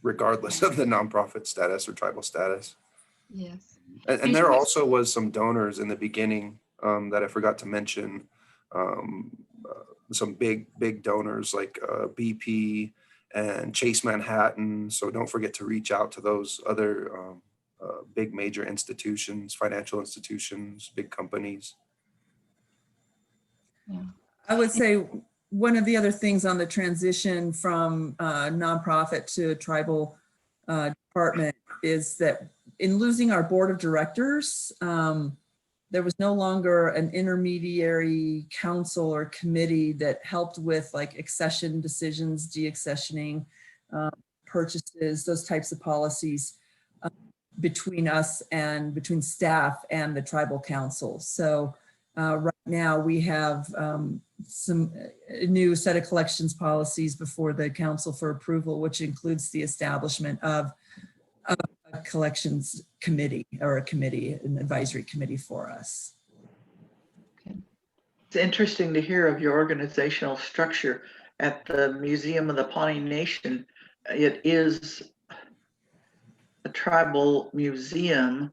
regardless of the nonprofit status or tribal status. Yes. And there also was some donors in the beginning that I forgot to mention. Some big donors like BP and Chase Manhattan. So don't forget to reach out to those other big major institutions, financial institutions, big companies. Yeah. I would say one of the other things on the transition from nonprofit to tribal department is that in losing our board of directors, there was no longer an intermediary council or committee that helped with like accession decisions, deaccessioning, purchases, those types of policies between us and between staff and the tribal council. So right now we have some new set of collections policies before the council for approval, which includes the establishment of a collections committee or a committee, an advisory committee for us. It's interesting to hear of your organizational structure at the Museum of the Pawnee Nation. It is a tribal museum,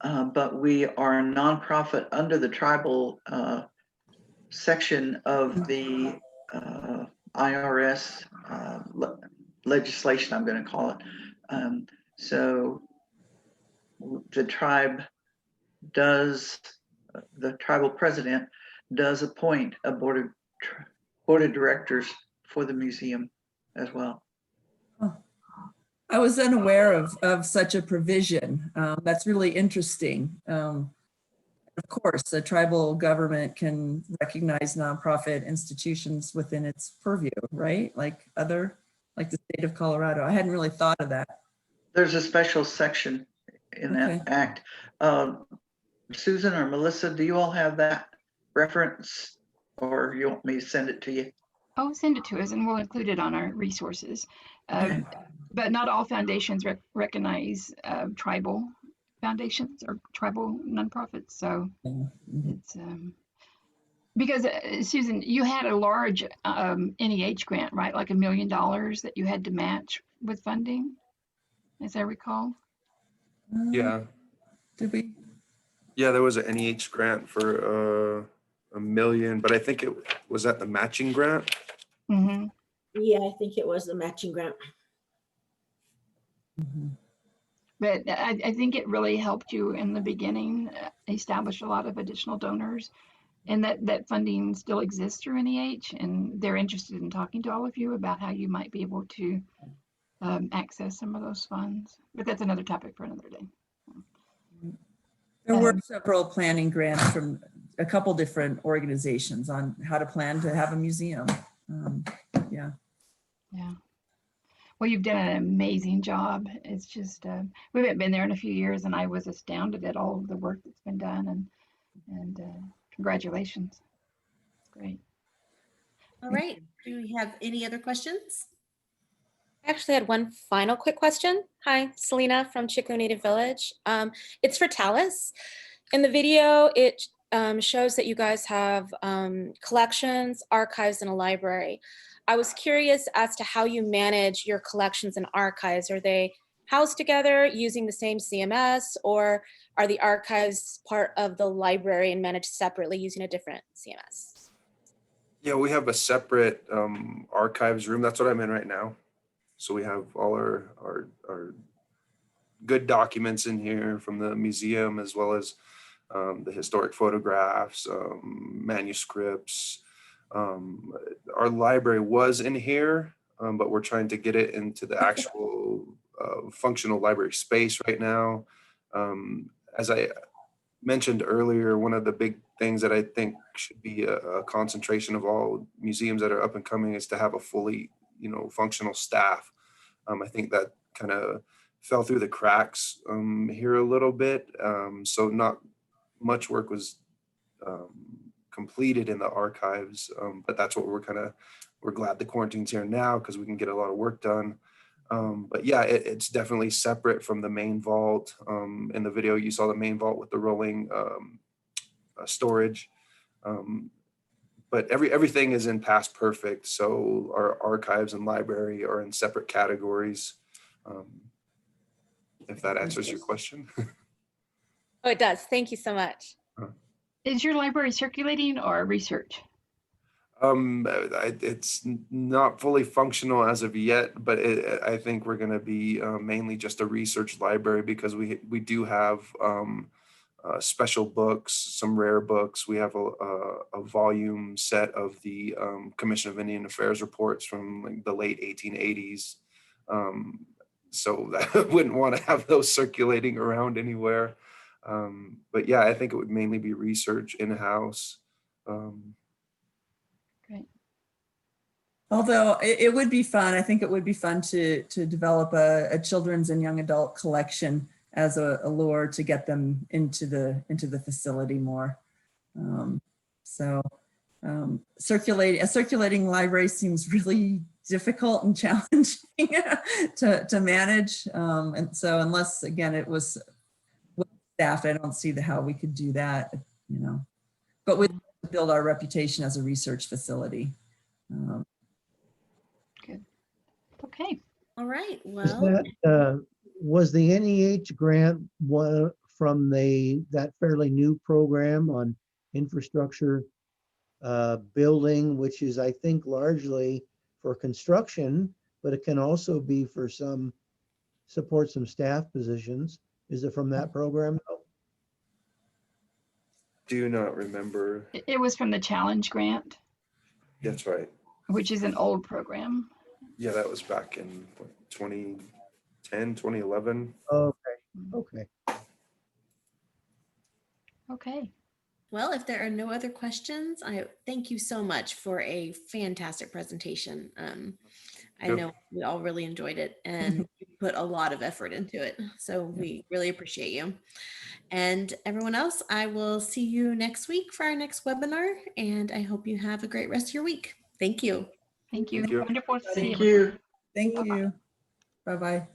but we are a nonprofit under the tribal section of the IRS legislation, I'm going to call it. So the tribe does, the tribal president does appoint a board of directors for the museum as well. I was unaware of such a provision. That's really interesting. Of course, the tribal government can recognize nonprofit institutions within its purview, right? Like the state of Colorado. I hadn't really thought of that. There's a special section in that act. Susan or Melissa, do you all have that reference, or you want me to send it to you? Oh, send it to us and we'll include it on our resources. But not all foundations recognize tribal foundations or tribal nonprofits. So it's because Susan, you had a large NEH grant, right? Like $1 million that you had to match with funding, as I recall. Yeah. Did we? Yeah, there was an NEH grant for $1 million, but I think it was that the matching grant. Mm-hmm. Yeah, I think it was the matching grant. But I think it really helped you in the beginning, establish a lot of additional donors, and that funding still exists through NEH, and they're interested in talking to all of you about how you might be able to access some of those funds. But that's another topic for another day. There were several planning grants from a couple different organizations on how to plan to have a museum. Yeah. Yeah. Well, you've done an amazing job. It's just, we haven't been there in a few years, and I was astounded at all of the work that's been done, and congratulations. It's great. All right. Do we have any other questions? I actually had one final quick question. Hi, Selena from Chico Native Village. It's for Talus. In the video, it shows that you guys have collections, archives, and a library. I was curious as to how you manage your collections and archives. Are they housed together using the same CMS, or are the archives part of the library and managed separately using a different CMS? Yeah, we have a separate archives room. That's what I'm in right now. So we have all our good documents in here from the museum, as well as the historic photographs, manuscripts. Our library was in here, but we're trying to get it into the actual functional library space right now. As mentioned earlier, one of the big things that I think should be a concentration of all museums that are up and coming is to have a fully, functional staff. I think that kind of fell through the cracks here a little bit. So not much work was completed in the archives, but that's what we're glad the quarantine's here now because we can get a lot of work done. But yeah, it's definitely separate from the main vault. In the video, you saw the main vault with the rolling storage. But everything is in Past Perfect. So our archives and library are in separate categories. If that answers your question. Oh, it does. Thank you so much. Is your library circulating or research? It's not fully functional as of yet, but I think we're going to be mainly just a research library because we do have special books, some rare books. We have a volume set of the Commission of Indian Affairs reports from like the late 1880s. So I wouldn't want to have those circulating around anywhere. But yeah, I think it would mainly be research in-house. Great. Although it would be fun, I think it would be fun to develop a children's and young adult collection as a lure to get them into the facility more. A circulating library seems really difficult and challenging to manage. And so unless, again, it was staffed, I don't see how we could do that, but we build our reputation as a research facility. Good. Okay. All right. Was Well, that, was the NEH grant one from that fairly new program on infrastructure building, which is, I think, largely for construction, but it can also be for support some staff positions. Is it from that program? Do not remember. It was from the Challenge Grant, That's right. which is an old program. Yeah, that was back in 2010, 2011. Okay. Okay. well, if there are no other questions, I thank you so much for a fantastic presentation. I Yep. know we all really enjoyed it and you put a lot of effort into it. So we really appreciate you. And everyone else, I will see you next week for our next webinar. And I hope you have a great rest of your week. Thank you. Thank you. Thank you. Wonderful to see Thank you. you. Thank you. Bye-bye.